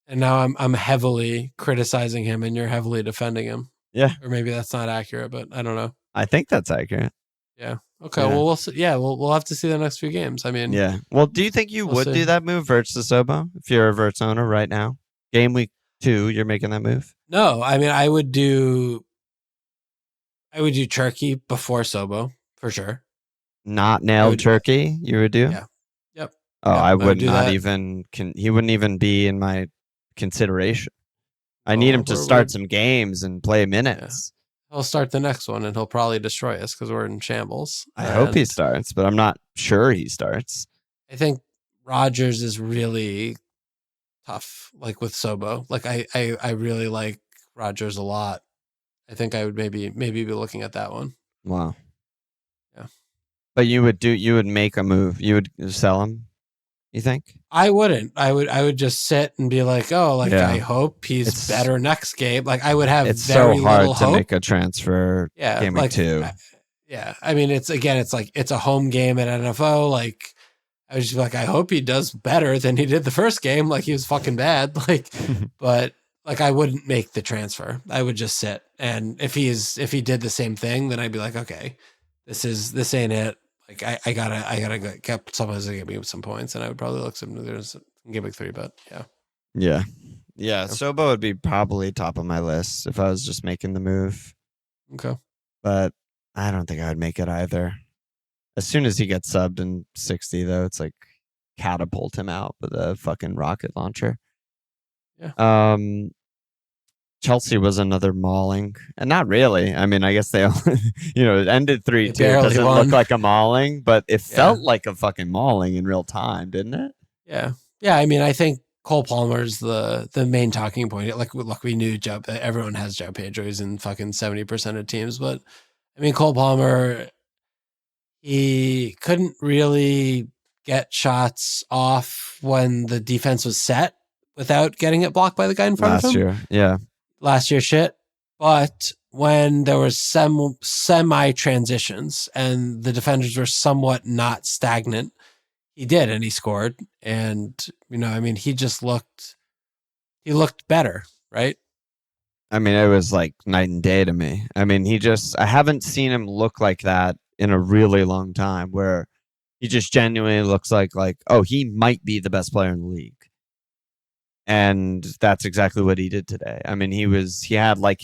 And now I'm heavily criticizing him, and you're heavily defending him. Yeah. Or maybe that's not accurate, but I don't know. I think that's accurate. Yeah. Okay. Yeah. Well, we'll see. Yeah. We'll have to see the next few games. I mean. Yeah. Well, do you think you would do that move, Wirtz to Szobo, if you're a Wirtz owner right now? Game week 2, you're making that move? No. I mean, I would do Cherki before Szobo for sure. Not nailed Cherki, you would do? Yeah. Yep. Oh, yep, I would not even. He wouldn't even be in my consideration. I need him to start some games and play minutes. Yeah. He'll start the next one, and he'll probably destroy us because we're in shambles. I hope he starts, but I'm not sure he starts. I think Rodgers is really tough, like with Szobo. Like I really like Rodgers a lot. I think I would maybe be looking at that one. Wow. Yeah. But you would make a move. You would sell him, you think? I wouldn't. I would just sit and be like, oh, like I hope he's better next game. Like I would have very so hard little to hope. Make a transfer game week 2. Yeah. I mean, it's a home game at NFO. Like I was just like, I hope he does better than he did the first game. Like he was fucking bad. Like, but like I wouldn't make the transfer. I would just sit. And if he did the same thing, then I'd be like, okay, this ain't it. Like I gotta get someone's gonna give me some points, and I would probably look some there's game week 3, but yeah. Szobo would be probably top of my list if I was just making the move. Okay, but I don't think I would make it either. As soon as he gets subbed in 60, though, it's like catapult him out with a fucking rocket launcher. Yeah. Chelsea was another mauling, and not really. I mean, I guess they, it ended 3-2. It doesn't look like a mauling, but it felt like a fucking mauling in real time, didn't it? Yeah. Yeah. I mean, I think Cole Palmer's the main talking point. Like we knew everyone has João Pedro. He's in fucking 70% of teams, but I mean, Cole Palmer, he couldn't really get shots off when the defense was set without getting it blocked by the guy in front of him. Last year, yeah. Last year shit. But when there was semi transitions and the defenders were somewhat not stagnant, he did, and he scored. And he looked better, right? I mean, it was like night and day to me. I mean, I haven't seen him look like that in a really long time, where he just genuinely looks like, oh, he might be the best player in the league. And that's exactly what he did today. I mean, he had like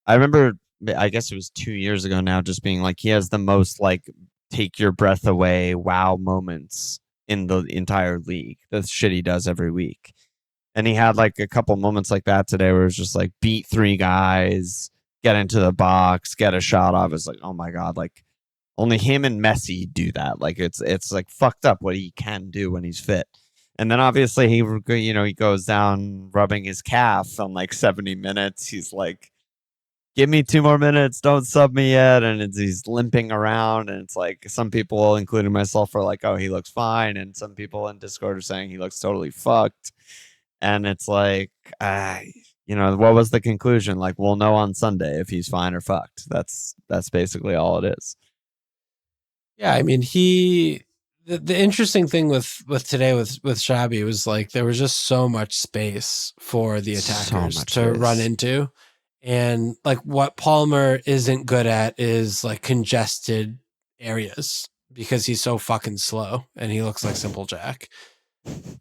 I remember, I guess it was 2 years ago now, just being like, he has the most like take your breath away wow moments in the entire league. The shit he does every week. And he had like a couple moments like that today where it was just like beat 3 guys, get into the box, get a shot off. It's like, oh my God, like only him and Messi do that. Like it's like fucked up what he can do when he's fit. And then obviously he goes down rubbing his calf on like 70 minutes. He's like, give me 2 more minutes, don't sub me yet. And he's limping around. And it's like some people, including myself, are like, oh, he looks fine. And some people in Discord are saying he looks totally fucked. And it's like, what was the conclusion? Like, we'll know on Sunday if he's fine or fucked. That's basically all it is. Yeah, I mean, the interesting thing with today with Xabi was like there was just so much space for the attackers to run into. And like what Palmer isn't good at is like congested areas because he's so fucking slow and he looks like Simple Jack.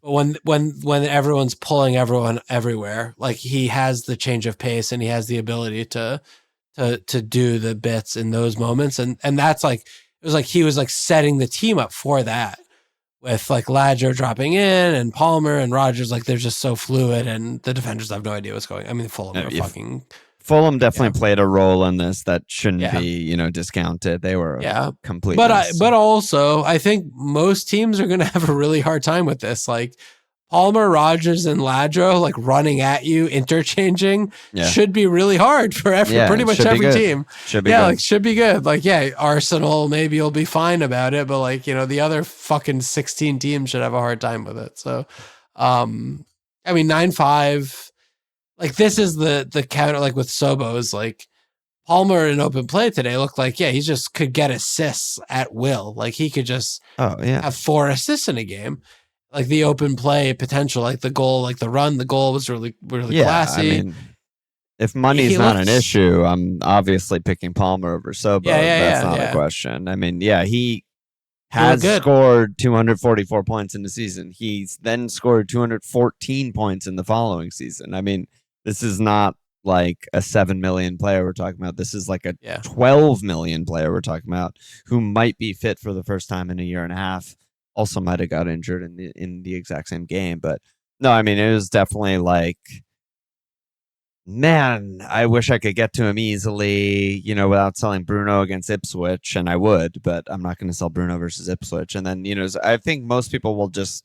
But when everyone's pulling everyone everywhere, like he has the change of pace and he has the ability to do the bits in those moments, and that's like it was like he was like setting the team up for that with like Ladger dropping in and Palmer and Rogers, like they're just so fluid and the defenders have no idea what's going. I mean, Fulham definitely played a role in this that shouldn't be, discounted. They were completely. But also, I think most teams are going to have a really hard time with this. Like Palmer, Rogers, and Ladro, like running at you, interchanging, should be really hard for pretty much every team. Should be good. Should be good. Like, Arsenal maybe will be fine about it, but like, the other fucking 16 teams should have a hard time with it. So, 9-5. Like this is the counter, like with Szobo is like Palmer in open play today looked like, he just could get assists at will. Like he could just have 4 assists in a game. Like the open play potential, like the goal, like the run, the goal was really, really classy. I mean, if money's not an issue, I'm obviously picking Palmer over Szobo. That's not a question. I mean, he has scored 244 points in the season. He's then scored 214 points in the following season. I mean, this is not like a 7 million player we're talking about. This is like a 12 million player we're talking about who might be fit for the first time in a year and a half. Also might have got injured in the exact same game. But no, I mean, it was definitely like, man, I wish I could get to him easily, without selling Bruno against Ipswich. And I would, but I'm not going to sell Bruno versus Ipswich. And then, I think most people will just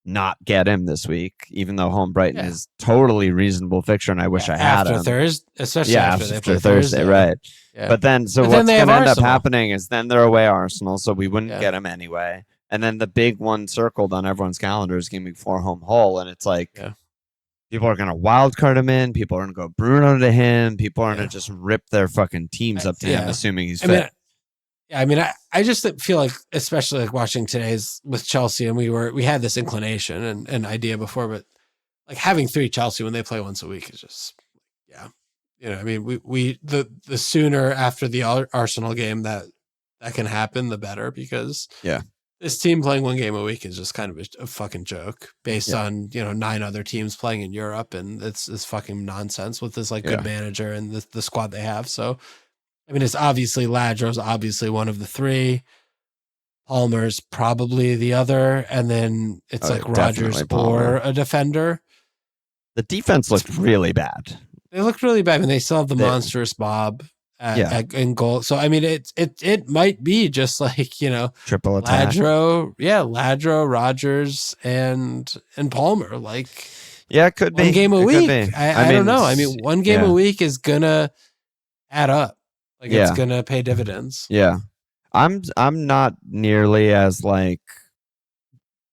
not get him this week, even though home Brighton is totally reasonable fixture, and I wish I had him. Thursday, especially after Thursday, right? Yeah. But then, what's going to end up happening is then they're away Arsenal, so we wouldn't get him anyway. And then the big one circled on everyone's calendar is Gameweek 4 home Hull, and it's like people are going to wild card him in. People are going to go Bruno to him. People are going to just rip their fucking teams up to him, assuming he's fit. I just feel like, especially like watching today's with Chelsea, and we had this inclination and idea before, but like having 3 Chelsea when they play once a week is just, the sooner after the Arsenal game that can happen, the better, because this team playing 1 game a week is just kind of a fucking joke based on 9 other teams playing in Europe, and it's fucking nonsense with this like good manager and the squad they have. So. I mean, it's obviously Ladro's obviously one of the 3. Palmer's probably the other, and then it's like Rogers or a defender. The defense looked really bad. They looked really bad, and they still have the monstrous Bob in goal. So I mean, it might be just like triple attack. Ladro, Rogers, and Palmer. Like it could be 1 game a week. I don't know. I mean, 1 game a week is gonna add up. Like it's gonna pay dividends. Yeah, I'm not nearly as like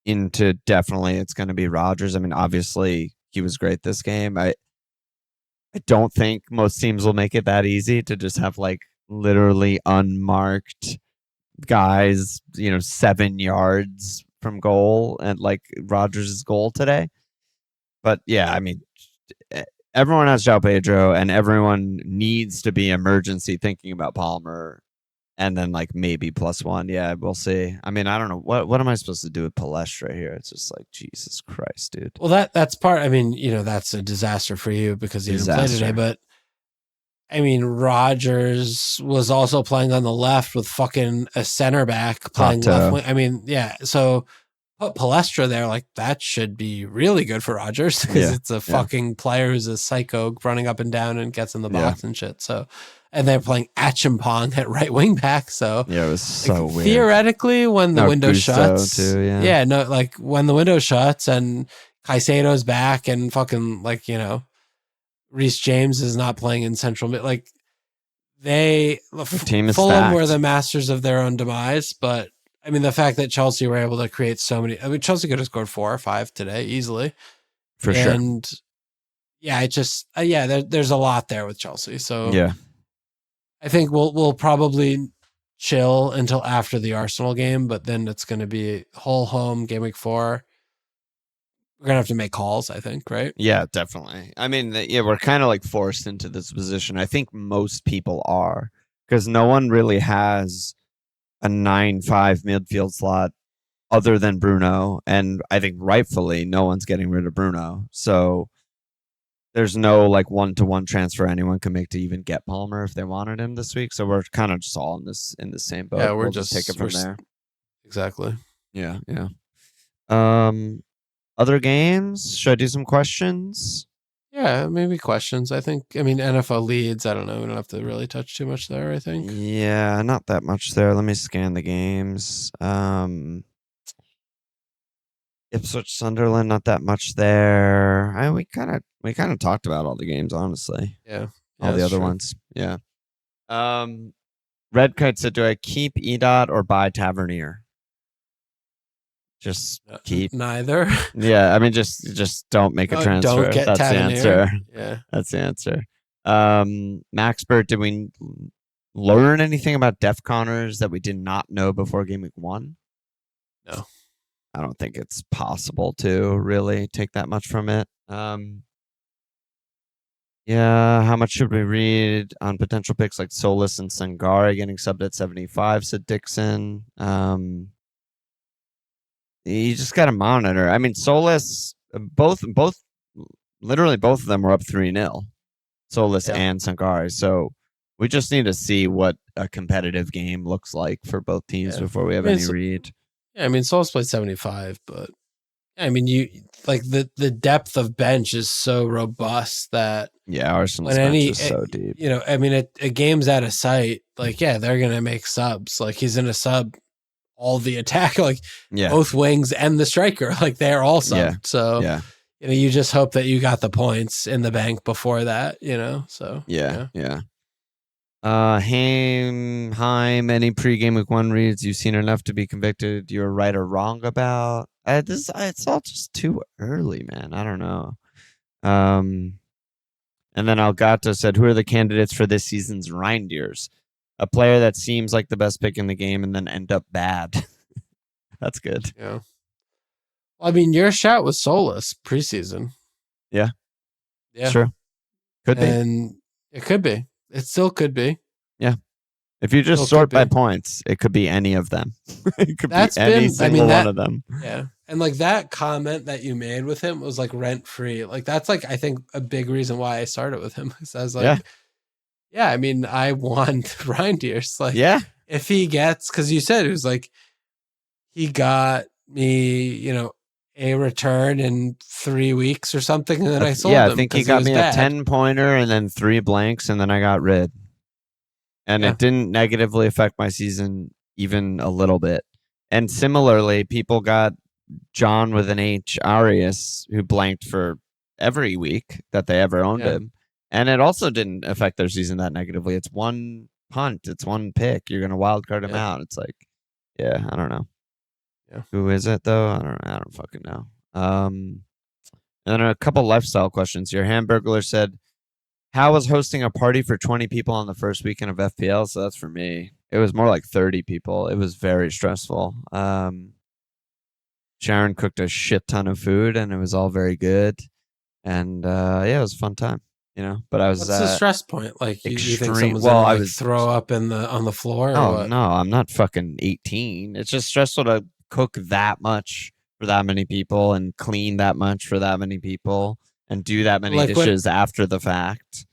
into definitely it's gonna be Rogers. I mean, obviously he was great this game. I don't think most teams will make it that easy to just have like literally unmarked guys, 7 yards from goal and like Rodgers' goal today. But yeah, I mean, everyone has João Pedro, and everyone needs to be emergency thinking about Palmer, and then like maybe +1. Yeah, we'll see. I mean, I don't know what am I supposed to do with Palestra here? It's just like Jesus Christ, dude. Well, that's part. I mean, that's a disaster for you because he didn't play today. But I mean, Rodgers was also playing on the left with fucking a center back playing left wing. I mean, yeah. So put Palestra there, like that should be really good for Rodgers because it's a fucking player who's a psycho running up and down and gets in the box and shit. So, and they're playing Achimpong at right wing back. So yeah, it was so weird. Theoretically, when the window shuts, too, like when the window shuts and Caicedo's back and fucking like Reece James is not playing in central mid, like the team is Fulham stacked. Were the masters of their own demise, but I mean, the fact that Chelsea were able to create so many, I mean, Chelsea could have scored 4 or 5 today easily. For sure. And yeah, it just, there's a lot there with Chelsea. So yeah, I think we'll probably chill until after the Arsenal game, but then it's going to be whole home game week 4. We're going to have to make calls, I think, right? Yeah, definitely. I mean, we're kind of like forced into this position. I think most people are because no one really has a 9-5 midfield slot other than Bruno, and I think rightfully no one's getting rid of Bruno. So there's no like 1-to-1 transfer anyone can make to even get Palmer if they wanted him this week. So we're kind of just all in the same boat. Yeah, we'll just take it from there. Exactly. Yeah. Other games? Should I do some questions? Yeah, maybe questions. I think, NFL leads, I don't know. We don't have to really touch too much there, I think. Yeah, not that much there. Let me scan the games. Ipswich Sunderland, not that much there. We kind of talked about all the games, honestly. Yeah. All the other ones. Yeah. Red Kite said, do I keep EDOT or buy Tavernier? Just keep neither. Yeah, I mean, just don't make a transfer. Don't get That's Tavernier. The answer. Yeah, that's the answer. Maxbert, did we learn anything about Defconners that we did not know before Game Week 1? No, I don't think it's possible to really take that much from it. Yeah, how much should we read on potential picks like Tsolis and Sangaré getting subbed at 75? Said Dixon. You just got to monitor. I mean, Tsolis, literally both of them were up 3-0. Tsolis and Sangaré. So we just need to see what a competitive game looks like for both teams before we have any read. Yeah, I mean, Tsolis played 75, but I mean, you like the depth of bench is so robust that Arsenal's bench is so deep. I mean, a game's out of sight. Like, they're gonna make subs. Like, he's gonna sub all the attack, like both wings and the striker, like they're all subbed. So you just hope that you got the points in the bank before that. So Heim, any pre-game week 1 reads you've seen enough to be convicted you're right or wrong about? It's all just too early, man. I don't know. And then Algata said, who are the candidates for this season's Reindeers? A player that seems like the best pick in the game and then end up bad. That's good. Yeah. Well, I mean, your shout was Tsolis preseason. Yeah. Yeah. Sure. Could be. And it could be. It still could be. Yeah. If you just sort by points, it could be any of them. It could be any single one of them. Yeah. And like that comment that you made with him was like rent free. Like that's like, I think a big reason why I started with him. Because I was like, I mean, I want Reindeers. Like, if he gets, because you said it was like, he got me, a return in 3 weeks or something, and then I sold him. I think he got me a 10-pointer and then 3 blanks, and then I got rid. And it didn't negatively affect my season even a little bit. And similarly, people got John with an H, Arias, who blanked for every week that they ever owned him. And it also didn't affect their season that negatively. It's one punt. It's one pick. You're going to wild card him out. It's like, I don't know. Yeah. Who is it, though? I don't fucking know. And then a couple lifestyle questions. Your Hamburglar said, How was hosting a party for 20 people on the first weekend of FPL? So that's for me. It was more like 30 people. It was very stressful. Sharon cooked a shit ton of food, and it was all very good. And yeah, it was a fun time. But I was. What's the stress point? Like you think someone's well, gonna throw up on the floor? Or what? No, I'm not fucking 18. It's just stressful to cook that much for that many people and clean that much for that many people and do that many dishes after the fact.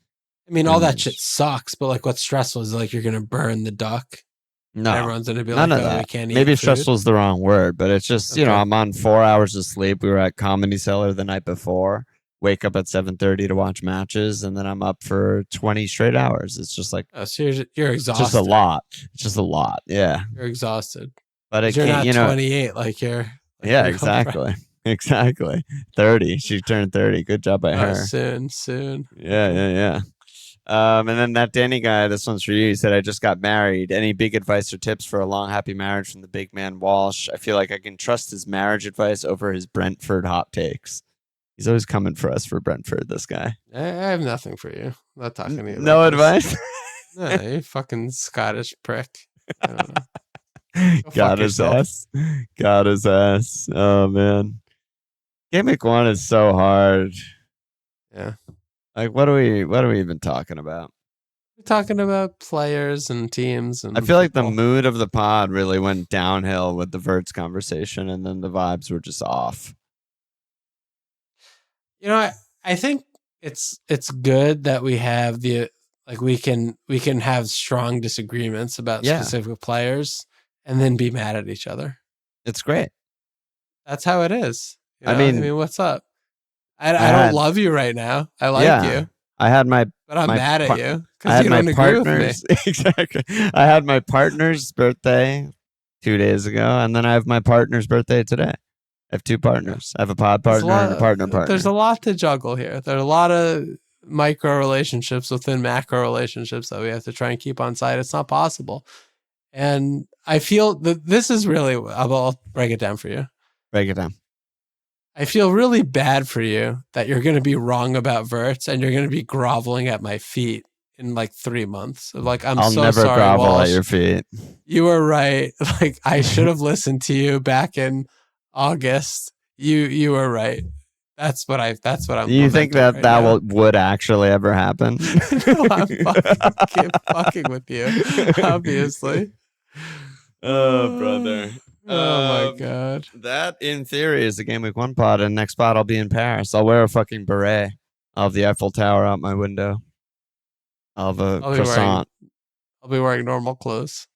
I mean, all that shit sucks, but like, what's stressful is like you're gonna burn the duck. No, everyone's gonna be none like, of that. We can't eat Maybe food. stressful is the wrong word, but it's just I'm on 4 hours of sleep. We were at Comedy Cellar the night before. Wake up at 7:30 to watch matches, and then I'm up for 20 straight hours. It's just like, so you're exhausted. It's just a lot. It's just a lot. Yeah, you're exhausted. But you're not 28 like you're. Like yeah, exactly. Exactly. 30. She turned 30. Good job by her. Soon. Yeah. And then that Danny guy, this one's for you. He said, I just got married. Any big advice or tips for a long, happy marriage from the big man Walsh? I feel like I can trust his marriage advice over his Brentford hot takes. He's always coming for us for Brentford, this guy. I have nothing for you. I'm not talking to you. No advice? No, you fucking Scottish prick. I don't know. Got his ass. Oh, man. Gameweek 1 is so hard. Yeah. Like, what are we even talking about? We're talking about players and teams. And I feel like the mood of the pod really went downhill with the Wirtz conversation, and then the vibes were just off. I think it's good that we have we can have strong disagreements about specific players and then be mad at each other. It's great. That's how it is. I mean, what's up? I don't love you right now. I like you. I had but I'm mad at you because you don't agree with me. Exactly. I had my partner's birthday 2 days ago, and then I have my partner's birthday today. I have two partners. I have a pod partner and a partner. There's a lot to juggle here. There are a lot of micro relationships within macro relationships that we have to try and keep on side. It's not possible. And I feel that this is really, I'll break it down for you. Break it down. I feel really bad for you that you're going to be wrong about Wirtz and you're going to be groveling at my feet in like 3 months. Like, I'll so never sorry, grovel Walsh. at your feet. You were right. Like, I should have listened to you back in August. You were right. That's what I'm. You think that right would actually ever happen? No, I'm fucking with you. Obviously. Oh, brother. Oh my god. That in theory is the Gameweek 1 pod, and next pod I'll be in Paris. I'll wear a fucking beret. I'll have the Eiffel Tower out my window. I'll have a croissant. I'll be wearing normal clothes.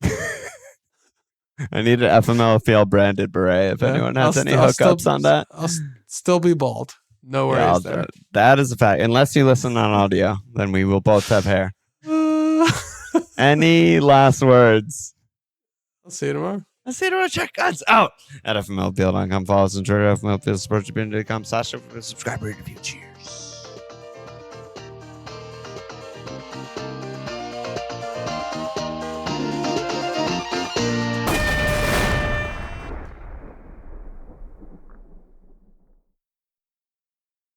I need an FML FPL branded beret. If anyone has any hookups on that, I'll still be bald. No worries there. That is a fact. Unless you listen on audio, then we will both have hair. Any last words? I'll see you tomorrow. Check us out at FMLFPL.com. Follow us on Twitter, FMLFPL, sportsbin.com/subscribe, rate, review. Cheers.